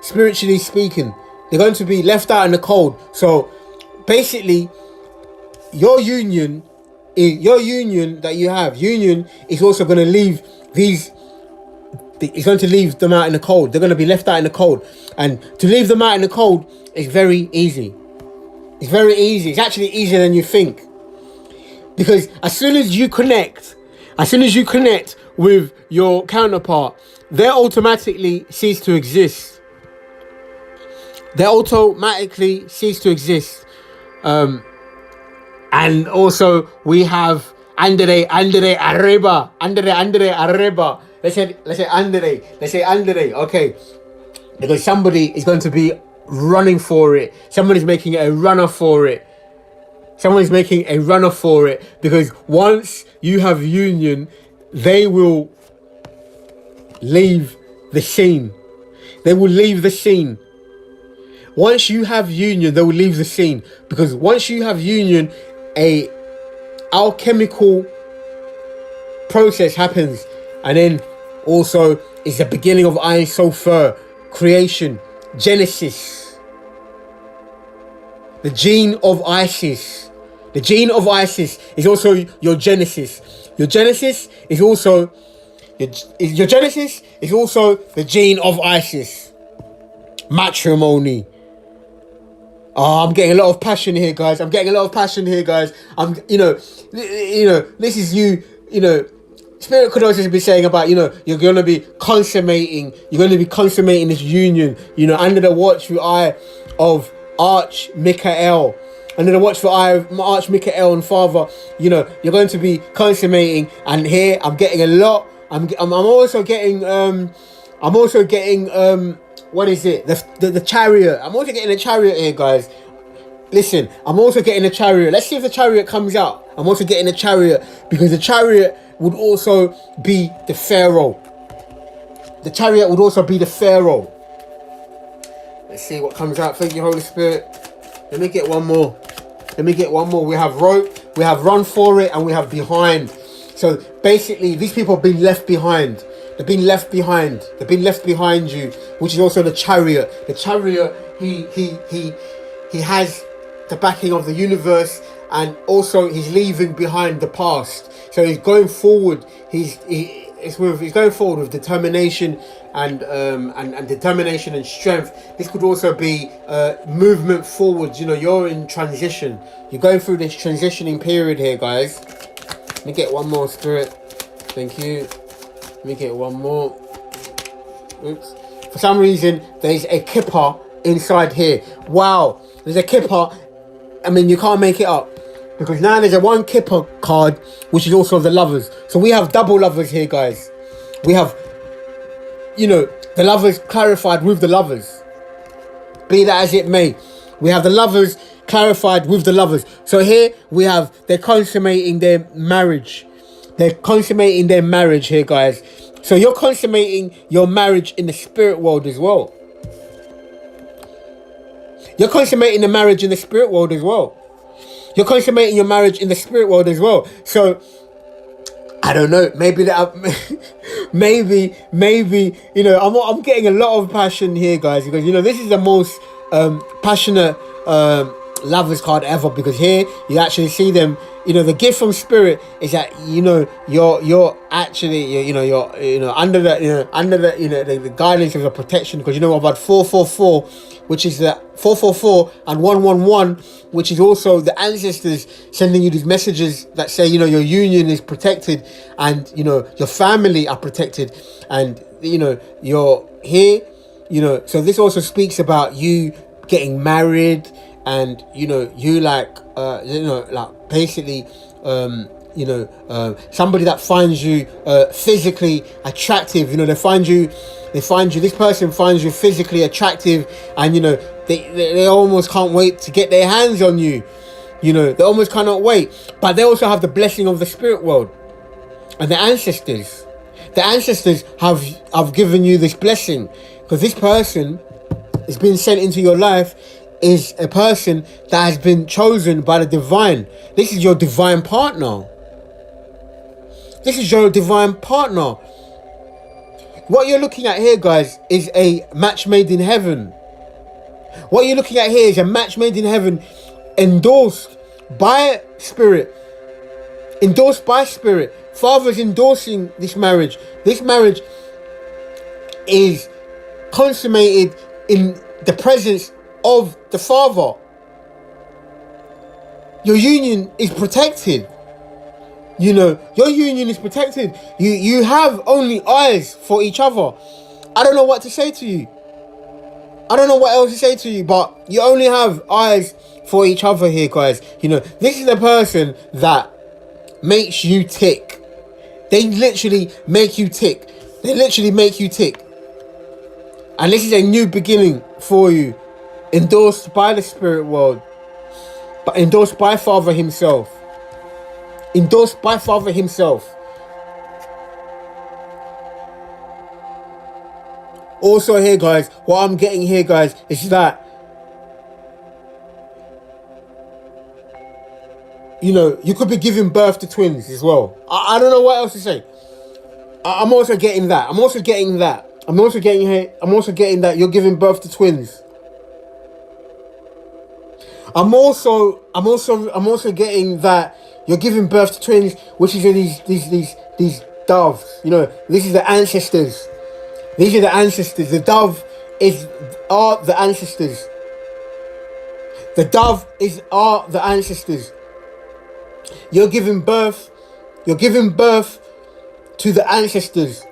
Speaker 1: Spiritually speaking, they're going to be left out in the cold. So basically, your union that you have, is also going to leave these. It's going to leave them out in the cold. They're going to be left out in the cold. And to leave them out in the cold is very easy. It's very easy. It's actually easier than you think. Because as soon as you connect with your counterpart, they automatically cease to exist. And also we have Andre Arriba. Let's say Andre. Okay. Because somebody is going to be running for it. Somebody's making a runner for it. Because once you have union, they will leave the scene. Once you have union, they will leave the scene. Because once you have union, a alchemical process happens. And then also is the beginning of Ein Sofer, creation, Genesis. The gene of Isis. The gene of Isis is also your Genesis. Your Genesis is also the gene of Isis. Matrimony. Oh, I'm getting a lot of passion here, guys. This is you know, Spirit could also be saying about, you know, you're going to be consummating this union, you know, under the watchful eye of Arch Michael. Under the watchful eye of Arch Michael and Father, you know, you're going to be consummating. And here I'm getting a lot. I'm also getting what is it? The chariot. I'm also getting a chariot here, guys. Listen, I'm also getting a chariot. Let's see if the chariot comes out. I'm also getting a chariot because the chariot would also be the Pharaoh. The chariot would also be the Pharaoh. Let's see what comes out. Thank you, Holy Spirit. Let me get one more. We have rope, we have run for it, and we have behind. So basically, these people have been left behind. They've been left behind you, which is also the chariot. The chariot, he has the backing of the universe, and also he's leaving behind the past. So he's going forward. He's going forward with determination and determination and strength. This could also be movement forward. You know, you're in transition. You're going through this transitioning period here, guys. Let me get one more, Spirit. Thank you. Let me get one more. Oops. For some reason, there's a kipper inside here. Wow. There's a kipper. I mean, you can't make it up. Because now there's a one kipper card, which is also the lovers. So we have double lovers here, guys. We have, you know, the lovers clarified with the lovers. Be that as it may. We have the lovers clarified with the lovers. So here we have, they're consummating their marriage. They're consummating their marriage here, guys. So you're consummating your marriage in the spirit world as well. You're consummating the marriage in the spirit world as well. You're consummating your marriage in the spirit world as well. So I don't know. Maybe that. maybe. I'm getting a lot of passion here, guys, because this is the most passionate lovers card ever. Because here you actually see them. The gift from spirit is that you're actually you're under the guidance of the protection. Because about 444, which is the 444, and 111, which is also the ancestors sending you these messages that say your union is protected, and your family are protected, and you're here. So this also speaks about you getting married, and you like basically somebody that finds you physically attractive. This person finds you physically attractive, and they almost can't wait to get their hands on you. They almost cannot wait. But they also have the blessing of the spirit world, and the ancestors have given you this blessing, because this person is being sent into your life is a person that has been chosen by the divine. This is your divine partner. What you're looking at here, guys, is a match made in heaven. Endorsed by spirit. Father's endorsing this marriage. This marriage is consummated in the presence of the Father. Your union is protected. Your union is protected. You have only eyes for each other. I don't know what to say to you. I don't know what else to say to you, but you only have eyes for each other here, guys. This is the person that makes you tick. They literally make you tick. And this is a new beginning for you. Endorsed by the spirit world, but endorsed by Father himself. Also here, guys, what I'm getting here, guys, is that you could be giving birth to twins as well. I don't know what else to say. I'm also getting that. I'm also getting that you're giving birth to twins. I'm also getting that you're giving birth to twins, which is these doves. This is the ancestors. These are the ancestors. The dove are the ancestors. Are the ancestors. You're giving birth to the ancestors.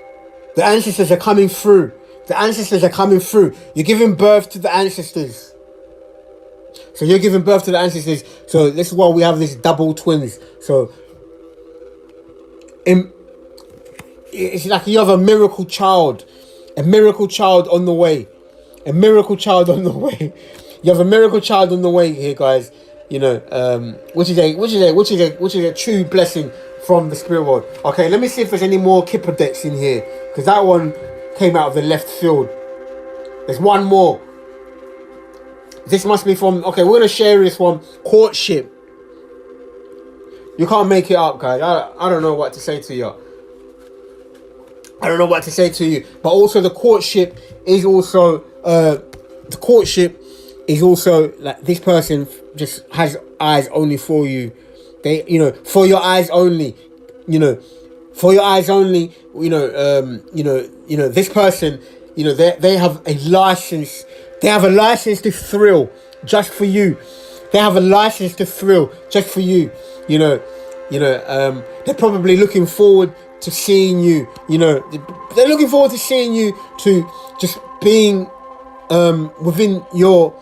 Speaker 1: The ancestors are coming through. You're giving birth to the ancestors. So you're giving birth to the ancestors. So this is why we have this double twins. So it's like you have a miracle child on the way. You have a miracle child on the way here, guys. Which is a true blessing from the spirit world. Okay, let me see if there's any more Kipper decks in here, because that one came out of the left field. There's one more. This must be from, we're going to share this one, courtship. You can't make it up, guys. I don't know what to say to you. But also the courtship is also, like this person just has eyes only for you. They, for your eyes only, this person, they have a license. They have a license to thrill just for you. They're probably looking forward to seeing you. They're looking forward to seeing you, to just being within your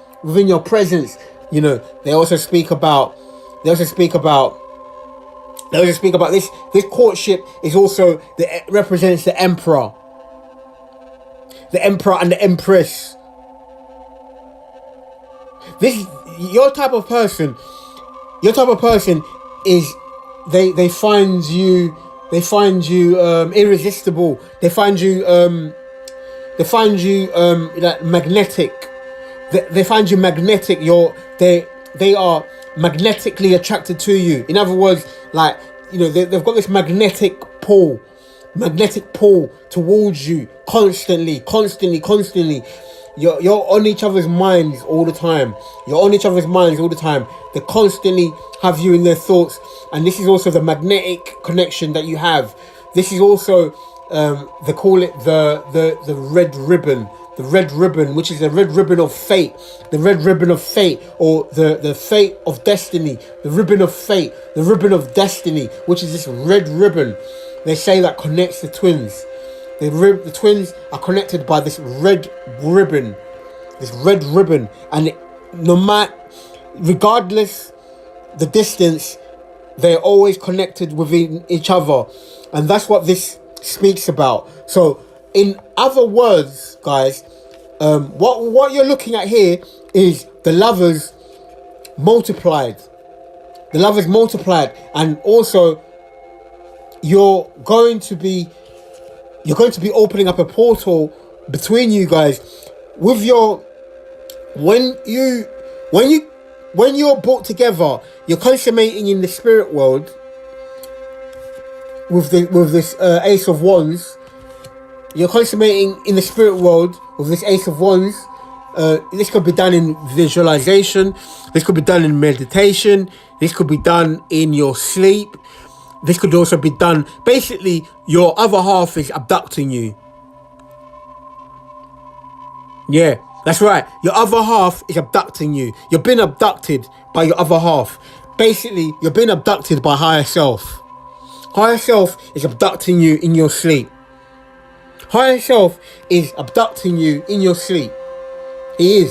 Speaker 1: presence. They also speak about this courtship is also represents the emperor and the empress. Your type of person is they find you irresistible. They find you like magnetic. they find you magnetic. They are magnetically attracted to you. In other words, like, you know, they've got this magnetic pull towards you constantly. You're on each other's minds all the time. They constantly have you in their thoughts, and this is also the magnetic connection that you have. This is also they call it the red ribbon. The red ribbon, which is the red ribbon of fate, or the fate of destiny, the ribbon of fate, the ribbon of destiny, which is this red ribbon. They say that connects the twins. The twins are connected by this red ribbon, and regardless the distance, they're always connected within each other, and that's what this speaks about. So, in other words, guys, what you're looking at here is the lovers multiplied. And also you're going to be opening up a portal between you guys with your when you're brought together. You're consummating in the spirit world with this Ace of Wands. You're consummating in the spirit world with this Ace of Wands. This could be done in visualization. This could be done in meditation. This could be done in your sleep. This could also be done... Basically, your other half is abducting you. Yeah, that's right. Your other half is abducting you. You're being abducted by your other half. Basically, you're being abducted by higher self. Higher self is abducting you in your sleep. Higher self is abducting you in your sleep. He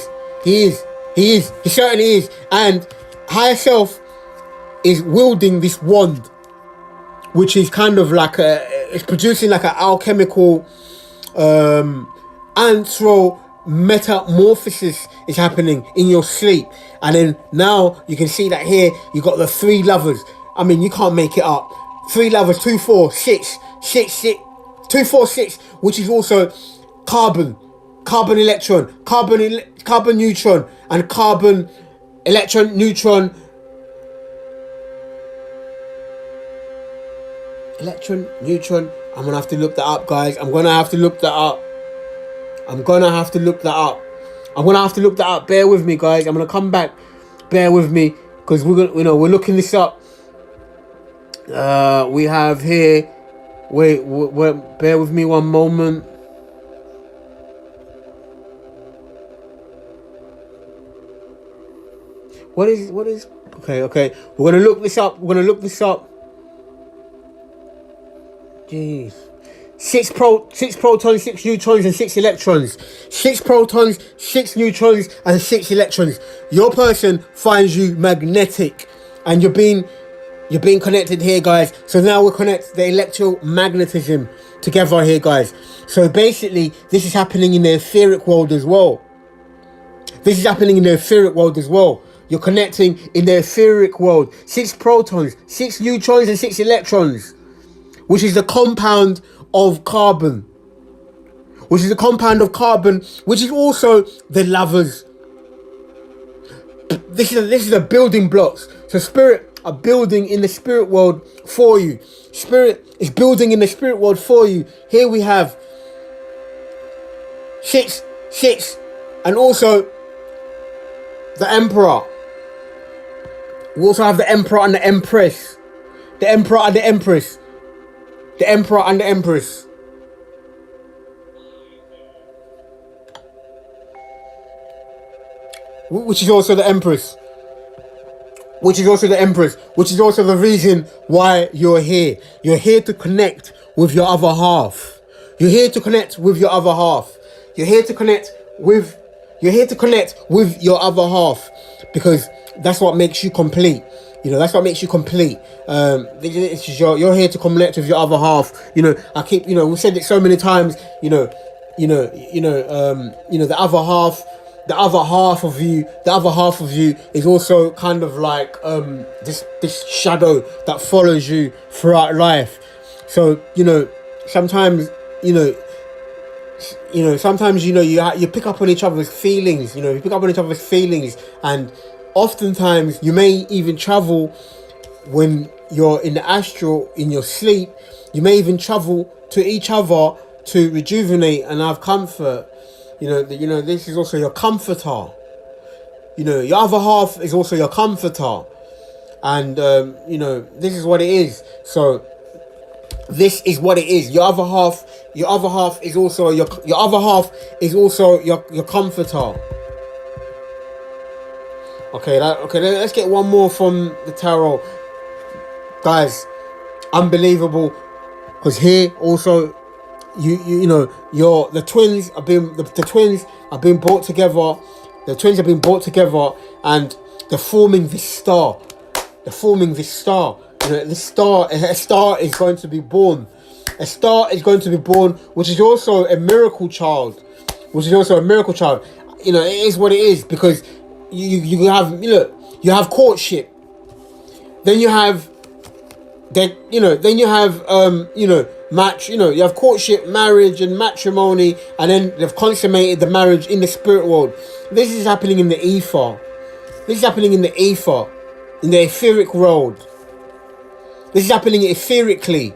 Speaker 1: certainly is. And higher self is wielding this wand, which is kind of like it's producing like an alchemical metamorphosis is happening in your sleep. And then now you can see that here you got the 3 lovers. I mean, you can't make it up. 3 lovers, 2, 4, 6, 6, 6. 2, 4, 6, which is also carbon electron, carbon neutron, and carbon electron neutron. Electron neutron. I'm gonna have to look that up, guys. I'm gonna have to look that up. Bear with me, guys. I'm gonna come back. Bear with me, because we're looking this up. We have here. Wait, bear with me one moment. What is? Okay. We're gonna look this up. Jeez. 6 protons, 6 neutrons, and 6 electrons. 6 protons, 6 neutrons, and 6 electrons. Your person finds you magnetic, and you're being connected here, guys. So now we'll connect the electromagnetism together here, guys. So basically, this is happening in the etheric world as well. You're connecting in the etheric world. 6 protons, 6 neutrons, and 6 electrons, which is the compound of carbon. Which is also the lovers. This is the building blocks. So spirit are building in the spirit world for you. Spirit is building in the spirit world for you. Here we have 6, and also the Emperor. We also have the Emperor and the Empress. The Emperor and the Empress. Which is also the Empress. Which is also the reason why you're here. You're here to connect with your other half. You're here to connect with your other half. Because that's what makes you complete. You're here to connect with your other half. We've said it so many times. The other half of you is also kind of like this shadow that follows you throughout life. So sometimes you know, sometimes, you know, you pick up on each other's feelings, you know, you pick up on each other's feelings, and oftentimes you may even travel when you're in the astral, in your sleep. You may even travel to each other to rejuvenate and have comfort. You know, this is also your comforter. You know, your other half is also your comforter, and you know, this is what it is. So this is what it is. Your other half is also your comforter. Okay, let's get one more from the tarot, guys. Unbelievable, because here also you know, the twins are being brought together. The twins have been brought together, and they're forming this star. You know, a star is going to be born. A star is going to be born, which is also a miracle child. You know, it is what it is, because you have courtship. Then you have match. You know, you have courtship, marriage, and matrimony, and then they've consummated the marriage in the spirit world. This is happening in the ether. In the etheric world. This is happening etherically.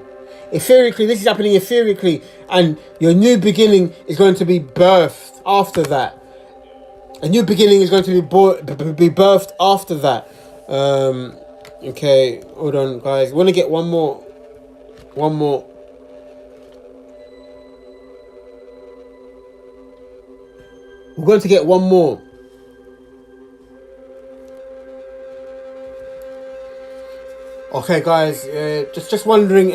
Speaker 1: This is happening etherically, and your new beginning is going to be birthed after that. A new beginning is going to be birthed after that. Okay, hold on, guys. I want to get one more. We're going to get one more. Okay, guys. Just wondering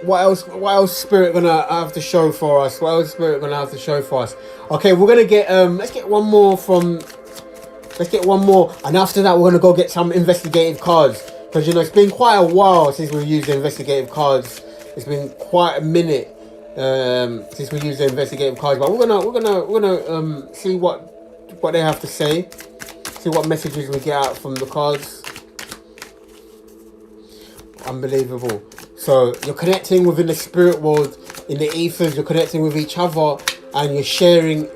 Speaker 1: what else Spirit gonna have to show for us. Okay, we're gonna get let's get one more, and after that we're gonna go get some investigative cards, because you know, it's been quite a while since we've used the investigative cards. It's been quite a minute since we used the investigative cards, but we're gonna see what they have to say, see what messages we get out from the cards. Unbelievable. So you're connecting within the spirit world, in the ethers. You're connecting with each other, and you're sharing.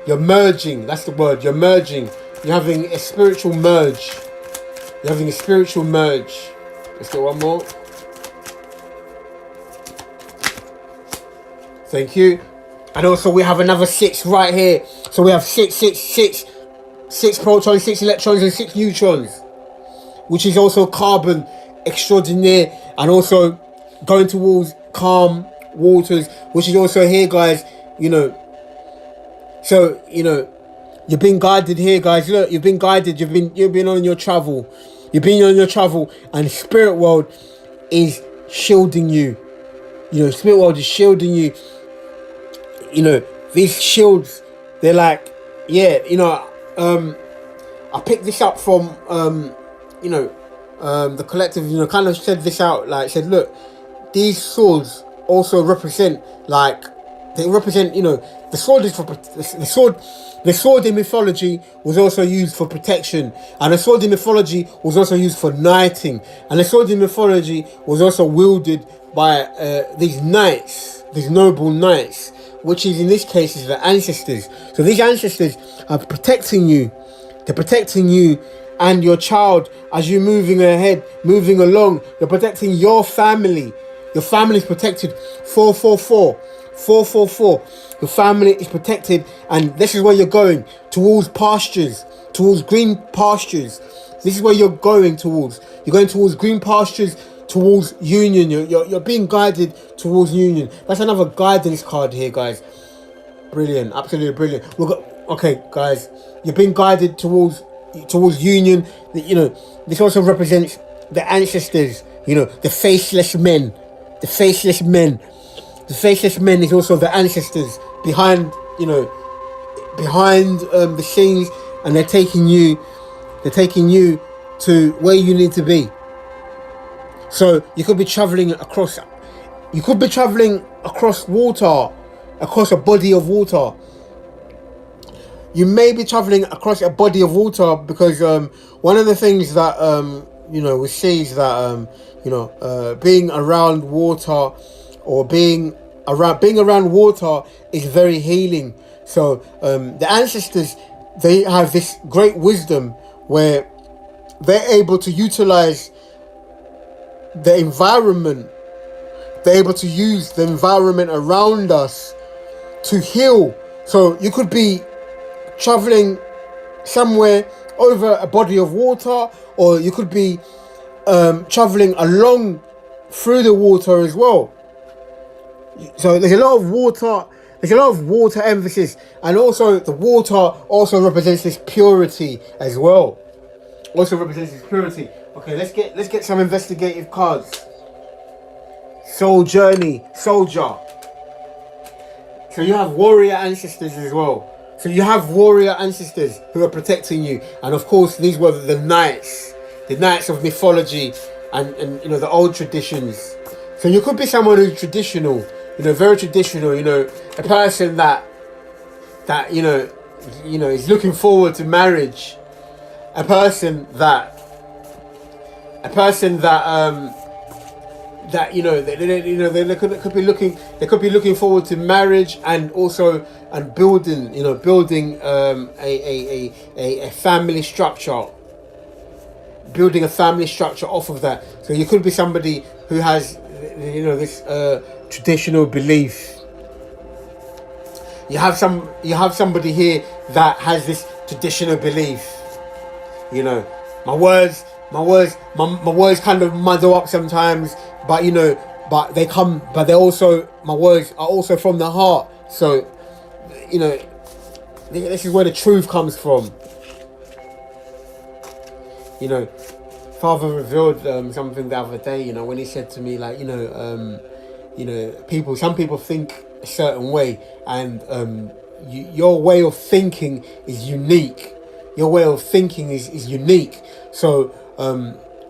Speaker 1: You're merging. That's the word. You're merging. You're having a spiritual merge. Let's get one more. Thank you. And also we have another 6 right here. So we have 6 protons, 6 electrons, and 6 neutrons, which is also carbon extraordinaire, and also going towards calm waters, which is also here, guys. You know, so you know, you've been guided here, guys. Look, you've been guided. You've been on your travel. And spirit world is shielding you. You know, spirit world is shielding you. You know, these shields, they're like, yeah, you know, I picked this up from the collective, you know, kind of said this out, like said, look, these swords also represent, like, they represent, you know, the sword is for the sword in mythology was also used for protection, and the sword in mythology was also used for knighting, and the sword in mythology was also wielded by these knights, these noble knights, which is in this case is the ancestors. So these ancestors are protecting you. They're protecting you and your child as you're moving along. You're protecting your family. Your family is protected. 444. Your family is protected, and this is where you're going, towards pastures, towards green pastures. This is where you're going towards. You're going towards green pastures, towards union. You're being guided towards union. That's another guidance card here, guys. Brilliant, absolutely brilliant. Okay, guys, you're being guided towards union. You know, this also represents the ancestors. You know, the faceless men. The faceless men is also the ancestors behind the scenes, and they're taking you to where you need to be. So you could be traveling across water, across a body of water. You may be traveling across a body of water because one of the things that we see is that being around water, or being being around water is very healing. So the ancestors, they have this great wisdom where they're able to utilize the environment. They're able to use the environment around us to heal. So you could be traveling somewhere over a body of water, or you could be traveling along through the water as well. So there's a lot of water emphasis, and also the water also represents this purity as well. Okay, let's get some investigative cards. Soul journey, soldier. So you have warrior ancestors as well. So you have warrior ancestors who are protecting you, and of course these were the knights of mythology, and the old traditions. So you could be someone who's traditional, very traditional, a person that is looking forward to marriage, a person that they could be looking forward to marriage, and also building a family structure, building a family structure off of that. So you could be somebody who has this traditional belief. You have somebody here that has this traditional belief. My words kind of muddle up sometimes, but my words are also from the heart. So this is where the truth comes from. Father revealed something the other day, when he said to me, like, some people think a certain way, and your way of thinking is unique. Your way of thinking is unique. So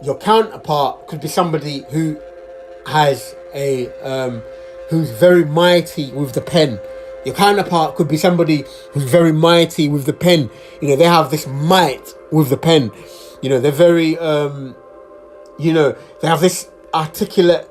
Speaker 1: your counterpart could be somebody who has who's very mighty with the pen. Your counterpart could be somebody who's very mighty with the pen. They have this might with the pen. They're very they have this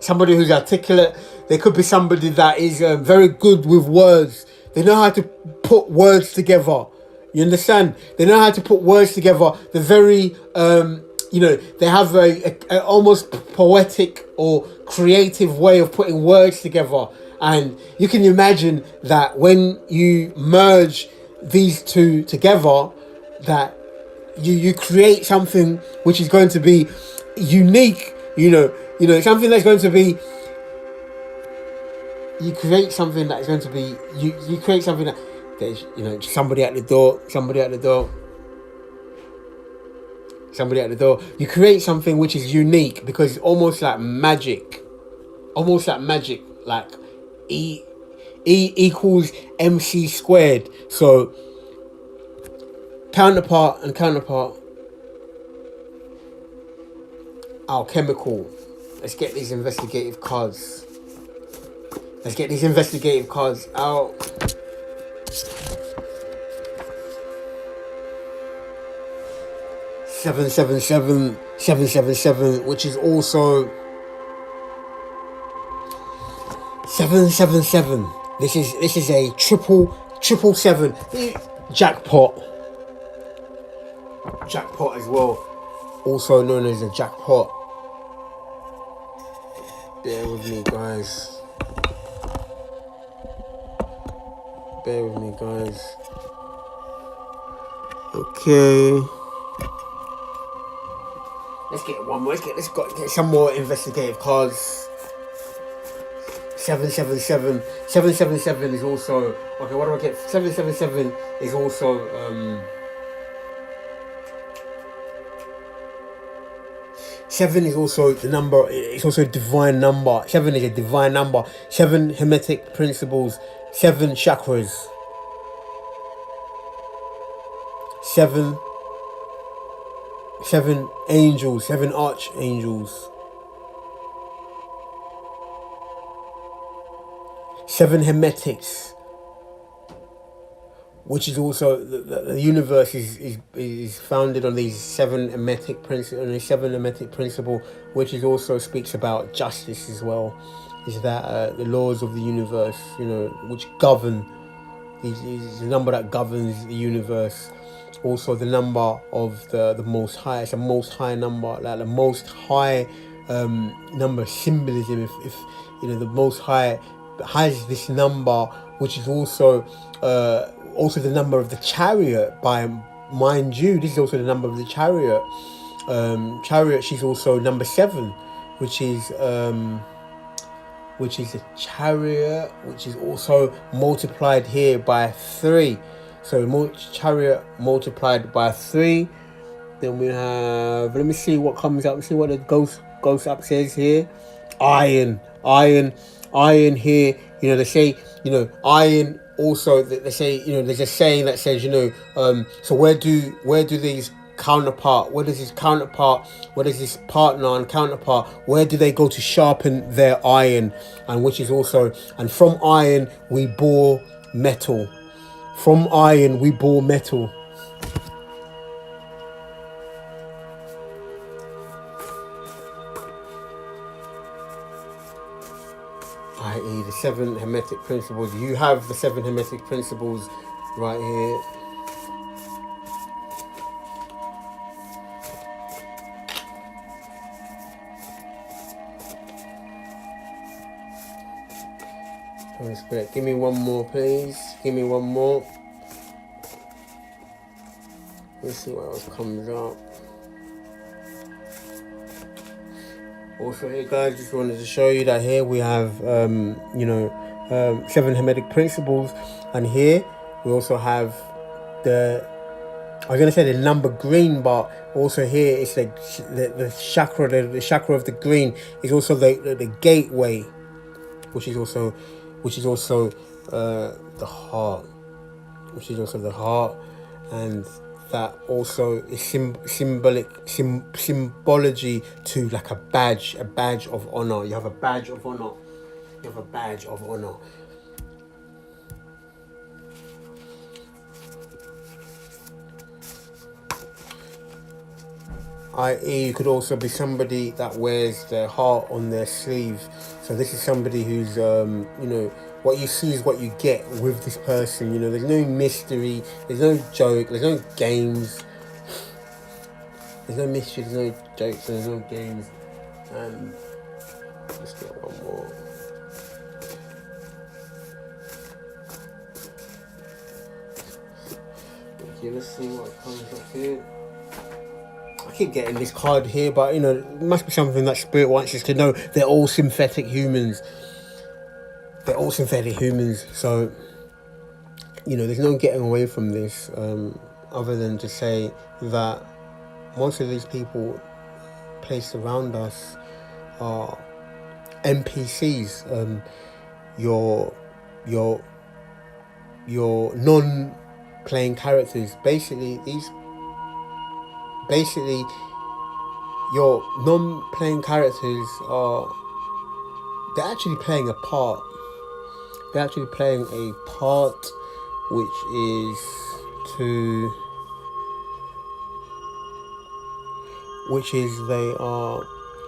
Speaker 1: somebody who's articulate. They could be somebody that is very good with words. They know how to put words together. You understand? They know how to put words together. They're very, they have a almost poetic or creative way of putting words together. And you can imagine that when you merge these two together, that you create something which is going to be unique. Something that's going to be. You create something that is going to be. You create something that. There's, somebody at the door. You create something which is unique, because it's almost like magic. Like E equals MC squared. So counterpart and counterpart. Alchemical. Let's get these investigative cards. Out. 777, which is also 777. This is a triple seven jackpot as well, also known as a jackpot. Bear with me, guys. Okay. Let's get one more. Let's get some more investigative cards. 777. 777 is also okay. What do I get? 777 is also 7 is also the number. It's also a divine number. 7 is a divine number. 7 Hermetic principles. 7 chakras. 7 angels. 7 archangels. 7 Hermetics, which is also the universe is founded on these 7 Hermetic principle, which is also speaks about justice as well. is that the laws of the universe, which govern, is the number that governs the universe. Also, the number of the Most High. It's a Most High number, like the Most High number symbolism. If the Most High has this number, which is also the number of the chariot. By mind you, this is also the number of the chariot. Chariot. She's also number 7, which is a chariot, which is also multiplied here by 3. So chariot multiplied by 3. Then we have, let me see what comes up. See what the ghost up says here. Iron here. They say, iron. Also, they say, there's a saying that says, so where do these counterpart, where does this partner and counterpart, where do they go to sharpen their iron? And which is also, and from iron we bore metal. From iron we bore metal. I.e. the 7 Hermetic principles. You have the 7 Hermetic principles right here. Holy Spirit, give me one more, please. Give me one more. Let's see what else comes up. Also here, guys, just wanted to show you that here we have, 7 Hermetic principles. And here we also have I was going to say the number green, but also here it's the chakra, the chakra of the green is also the gateway, which is also the heart, and that also is symbology to like a badge of honor. You have a badge of honor. I.e. you could also be somebody that wears their heart on their sleeve. So this is somebody who's, what you see is what you get with this person. There's no mystery, there's no joke, there's no games. There's no mystery, there's no jokes, there's no games. And let's get one more. Okay, let's see what comes up here. I keep getting this card here, but it must be something that Spirit wants us to know. They're all synthetic humans. So there's no getting away from this, other than to say that most of these people placed around us are NPCs. Your non-playing characters. Basically, your non-playing characters they're actually playing a part. They're actually playing a part, which is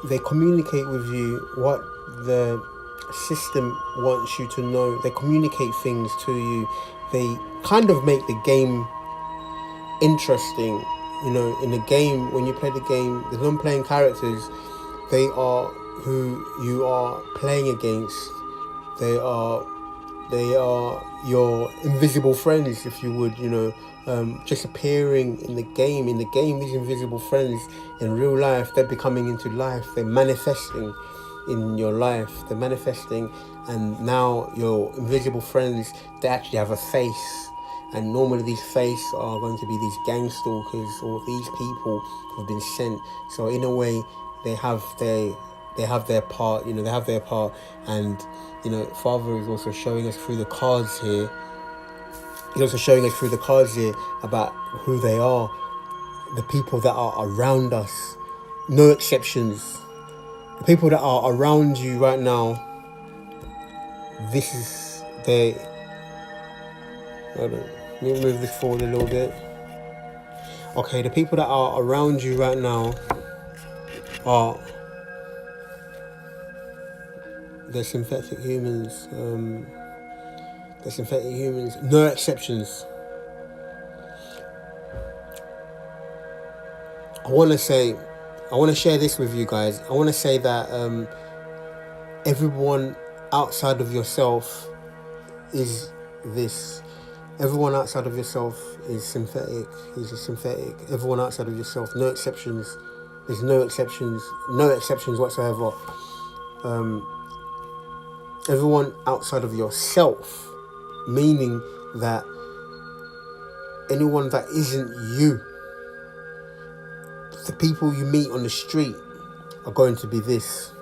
Speaker 1: they communicate with you what the system wants you to know. They communicate things to you. They kind of make the game interesting. In the game, when you play the game, the non-playing characters, they are who you are playing against. They are your invisible friends, if you would, just appearing in the game. In the game, these invisible friends, in real life, they're becoming into life. They're manifesting in your life. They're manifesting, and now your invisible friends, they actually have a face. And normally these faces are going to be these gang stalkers or these people who have been sent. So in a way, they have their part. They have their part. And Father is also showing us through the cards here. He's also showing us through the cards here about who they are, the people that are around us. No exceptions. The people that are around you right now. This is hold on. Let me move this forward a little bit. Okay, the people that are around you right now are they're synthetic humans. No exceptions. I want to share this with you guys. I want to say that everyone outside of yourself is this. Everyone outside of yourself is synthetic. Everyone outside of yourself, no exceptions. There's no exceptions whatsoever. Everyone outside of yourself, meaning that anyone that isn't you, the people you meet on the street are going to be this.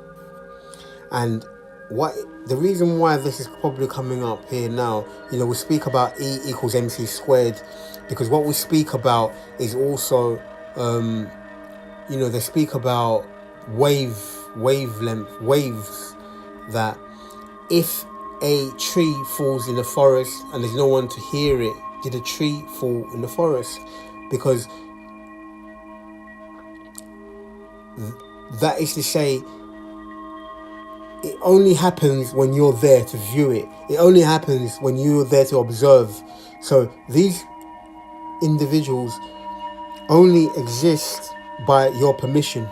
Speaker 1: And the reason why this is probably coming up here now, we speak about E equals MC squared, because what we speak about is also, they speak about wavelength, waves, that if a tree falls in the forest and there's no one to hear it, did a tree fall in the forest? Because that is to say, it only happens when you're there to view it. It only happens when you're there to observe. So these individuals only exist by your permission.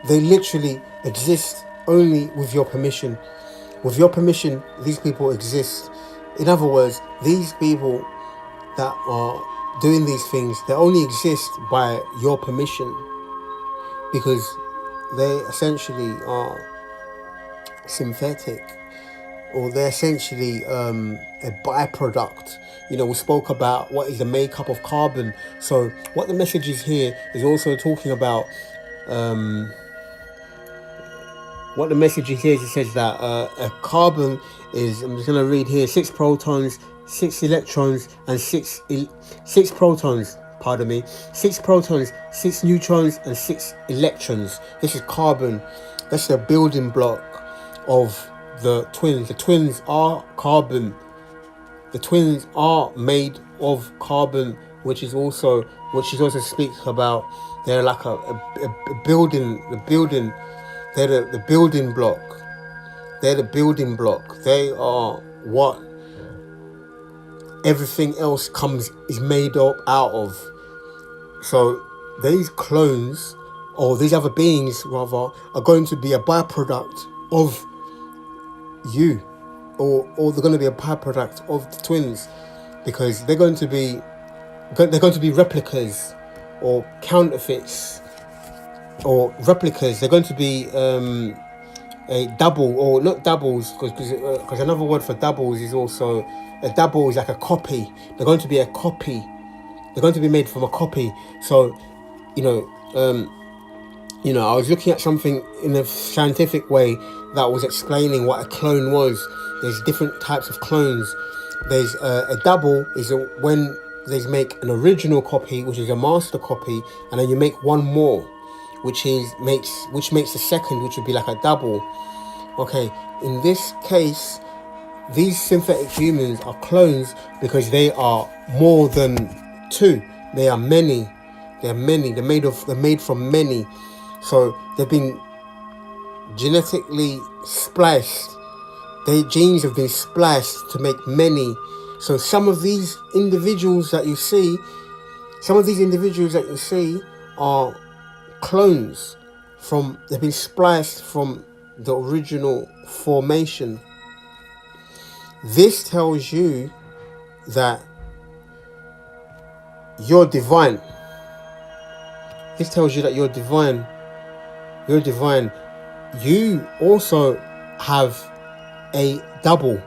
Speaker 1: They literally exist only with your permission. With your permission, these people exist. In other words, these people that are doing these things, they only exist by your permission, because they essentially are synthetic, or they're essentially a byproduct. We spoke about what is the makeup of carbon. So what the message is here is also talking about what the message is here. It says that a carbon is, I'm just going to read here, 6 protons, 6 electrons, and 6 protons, 6 protons, 6 neutrons, and 6 electrons. This is carbon. That's the building block of the twins. The twins are carbon. The twins are made of carbon, which is also speaks about, they're like a building. They're the building block. They're the building block. They are what everything else is made up out of. So these clones, or these other beings rather, are going to be a byproduct of you, or they're going to be a byproduct of the twins, because they're going to be replicas or counterfeits or replicas. They're going to be a double, or not doubles, because another word for doubles is also, a double is like a copy. They're going to be a copy. They're going to be made from a copy. So, I was looking at something in a scientific way that was explaining what a clone was. There's different types of clones. There's a double is when they make an original copy, which is a master copy, and then you make one more, which makes the second, which would be like a double. Okay, in this case, these synthetic humans are clones because they are more than two. They are many. They're many. They're made from many. So they've been genetically spliced. Their genes have been spliced to make many. So some of these individuals that you see are clones they've been spliced from the original formation. This tells you that you're divine. This tells you that you're divine. You're divine. You also have a double,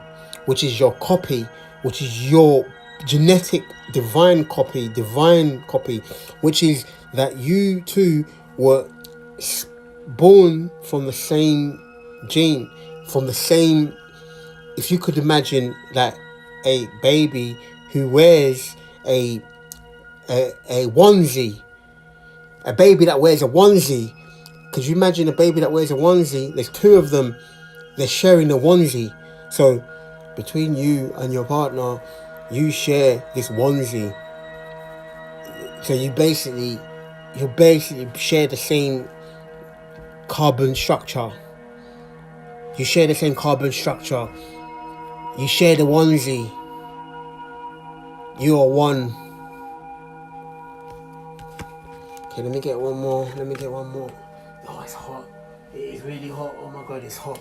Speaker 1: which is your copy, which is your genetic divine copy, which is that you two were born from the same gene, from the same, if you could imagine that a baby who wears a onesie, a baby that wears a onesie, could you imagine a baby that wears a onesie? There's two of them, they're sharing a onesie. So between you and your partner, you share this onesie. So you basically share the same carbon structure. You share the same carbon structure. You share the onesie. You are one. Okay, let me get one more. Oh, it's hot. It is really hot. Oh my god, it's hot.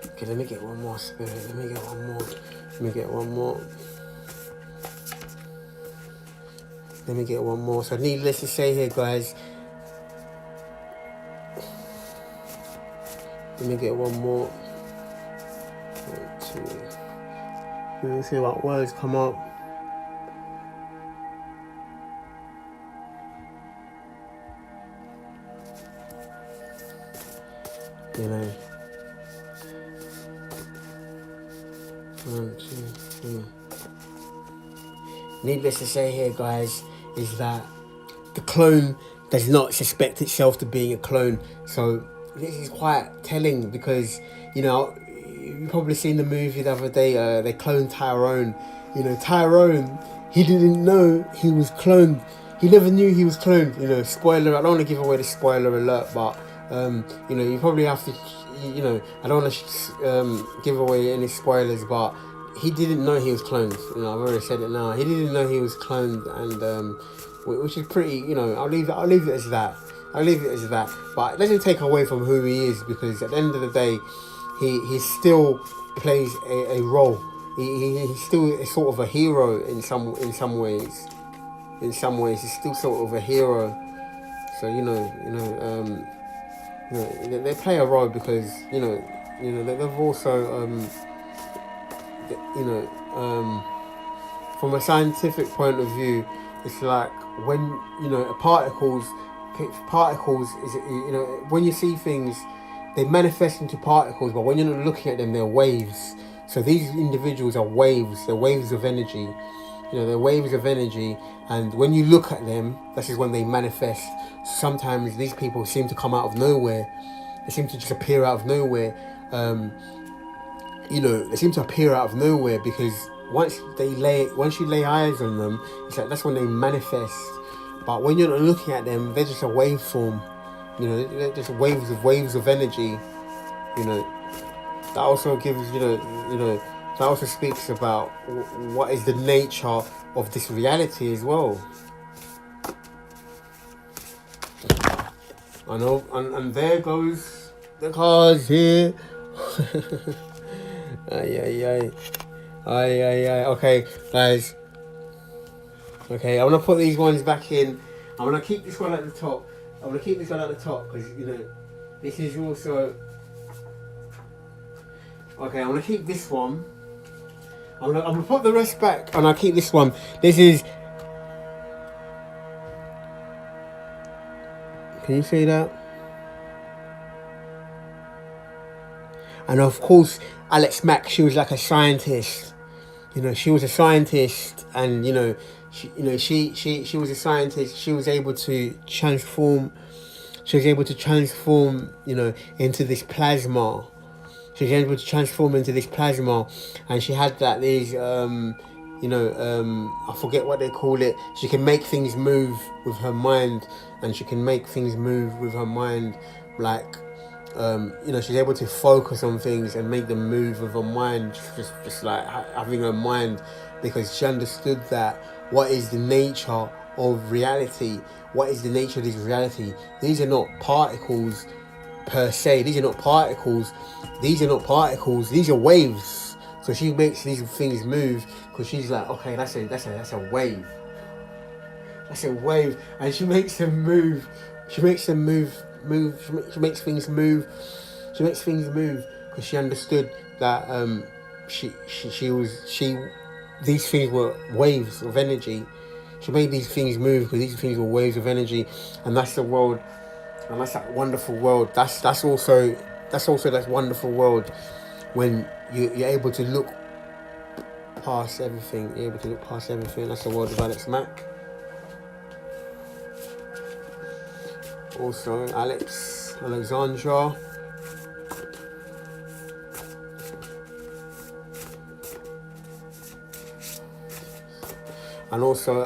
Speaker 1: Okay, let me get one more, Spirit. Let me get one more. So needless to say here, guys. Let me get one more. 1, 2. Let me see what words come up. You know. 1, 2, 3. Needless to say here, guys, is that the clone does not suspect itself to being a clone. So this is quite telling because, you know, you've probably seen the movie the other day, they cloned Tyrone. You know, Tyrone, he didn't know he was cloned. He never knew he was cloned. You know, spoiler, I don't want to give away the spoiler alert, but, you know, you probably have to, you know, I don't want to give away any spoilers, but he didn't know he was cloned. You know, I've already said it now. He didn't know he was cloned, and which is pretty, you know, I'll leave it as that. But it doesn't take away from who he is, because at the end of the day, he still plays a role. He's still a sort of a hero in some ways. In some ways, he's still sort of a hero. So they play a role because they've also from a scientific point of view, it's like when particles is, when you see things, they manifest into particles, but when you're not looking at them, they're waves. So these individuals are waves. They're waves of energy. They're waves of energy, and when you look at them, this is when they manifest. Sometimes these people seem to come out of nowhere. They seem to just appear out of nowhere. They seem to appear out of nowhere because once you lay eyes on them, it's like that's when they manifest. But when you're not looking at them, they're just a waveform. They're just waves of energy. That also gives that also speaks about what is the nature of this reality as well. I know, and there goes the cards here. Ay. Okay, guys. Okay, I'm gonna put these ones back in. I'm gonna keep this one at the top. Because this is also. Okay, I'm gonna keep this one. I'm gonna put the rest back, and I'll keep this one. This is. Can you see that? And of course, Alex Mack, she was like a scientist. She was a scientist, and she was a scientist. She was able to transform. Into this plasma. She was able to transform into this plasma, and she had these I forget what they call it. She can make things move with her mind, like she's able to focus on things and make them move with her mind, just like having her mind, because she understood that what is the nature of reality. What is the nature of this reality? These are not particles per se. These are not particles. These are waves. So she makes these things move because she's like, okay, that's a wave. That's a wave, and she makes them move. She makes things move because she understood that these things were waves of energy. She made these things move because these things were waves of energy, and that's the world. And that's that wonderful world. That's also that wonderful world when you're able to look past everything. You're able to look past everything. That's the world of Alex Mack. Also, Alexandra. And also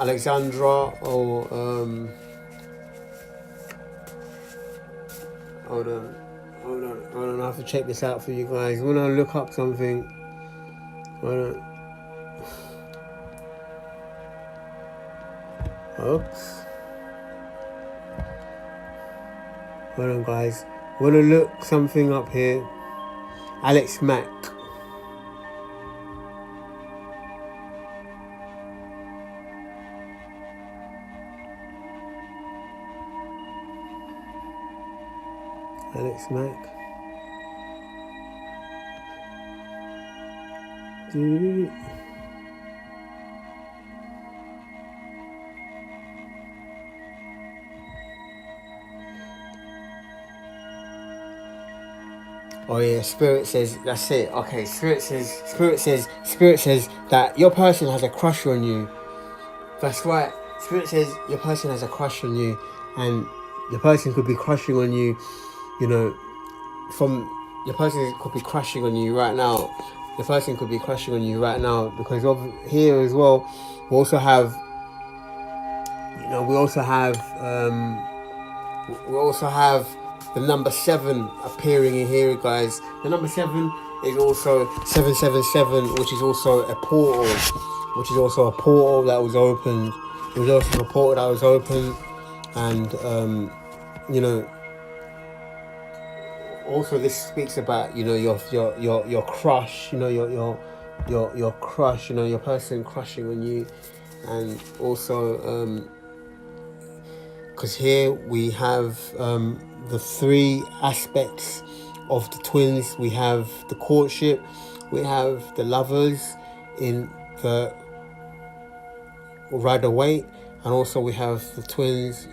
Speaker 1: Alexandra, or Hold on. I have to check this out for you guys. When I look up something, hold on. Oops. Hold on, guys. I want to look something up here. Alex Mack. Alex Mack. Oh yeah, Spirit says, that's it. Okay, Spirit says that your person has a crush on you. That's right. Spirit says your person has a crush on you, and your person could be crushing on you, you know, your person could be crushing on you right now. Your person could be crushing on you right now, because of here as well, we also have the number 7 appearing in here, guys. The number 7 is also 777, which is also a portal. That was opened. It was also a portal that was opened, and also this speaks about your crush, your crush, your person crushing on you, and also because here we have the 3 aspects of the twins. We have the courtship, we have the lovers in the Rider-Waite, and also we have the twins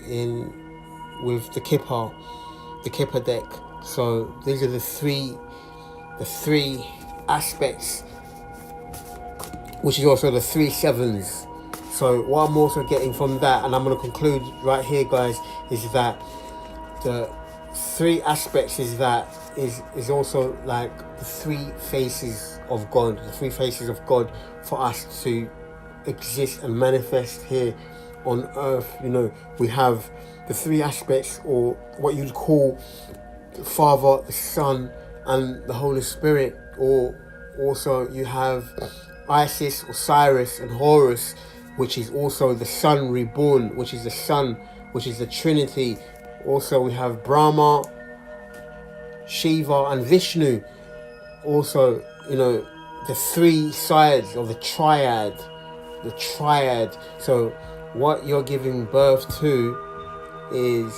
Speaker 1: with the Kipper deck. So these are the three aspects, which is also the 3 sevens. So what I'm also getting from that, and I'm going to conclude right here, guys, is that the 3 aspects is also like the 3 faces of God, for us to exist and manifest here on earth. We have the 3 aspects, or what you'd call the Father, the Son, and the Holy Spirit. Or also you have Isis, Osiris, and Horus, which is also the Son reborn, which is the Son, which is the Trinity. Also we have Brahma, Shiva, and Vishnu. Also, the 3 sides of the triad. So what you're giving birth to is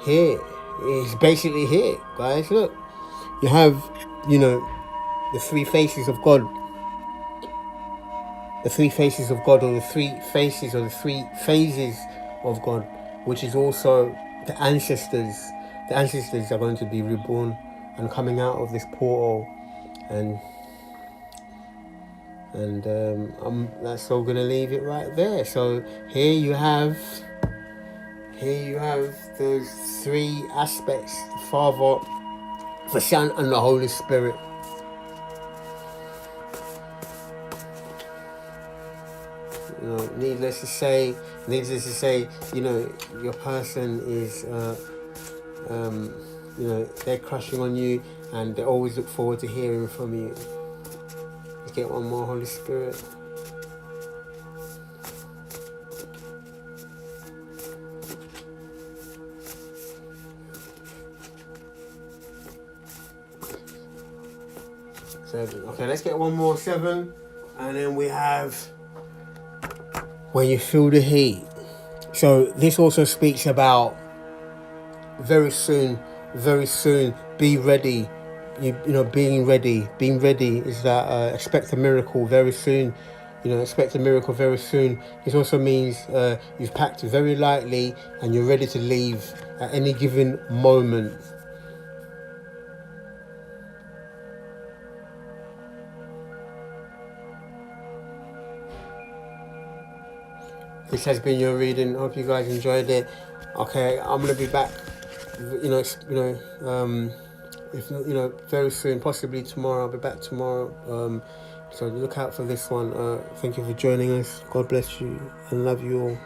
Speaker 1: here. It's basically here, guys. Look, you have the 3 faces of God. The 3 faces of God, or the 3 faces, or the 3 phases of God, which is also the ancestors. The ancestors are going to be reborn and coming out of this portal, and that's all gonna leave it right there. So here you have those 3 aspects: the Father, the Son, and the Holy Spirit. Needless to say, your person is they're crushing on you, and they always look forward to hearing from you. Let's get one more, Holy Spirit. Seven. Okay, let's get one more, 7, and then we have when you feel the heat. So this also speaks about very soon, be ready. Being ready is that expect a miracle very soon. Expect a miracle very soon. This also means you've packed very lightly and you're ready to leave at any given moment. This has been your reading. Hope you guys enjoyed it. Okay, I'm gonna be back. Very soon, possibly tomorrow. I'll be back tomorrow. So look out for this one. Thank you for joining us. God bless you and love you all.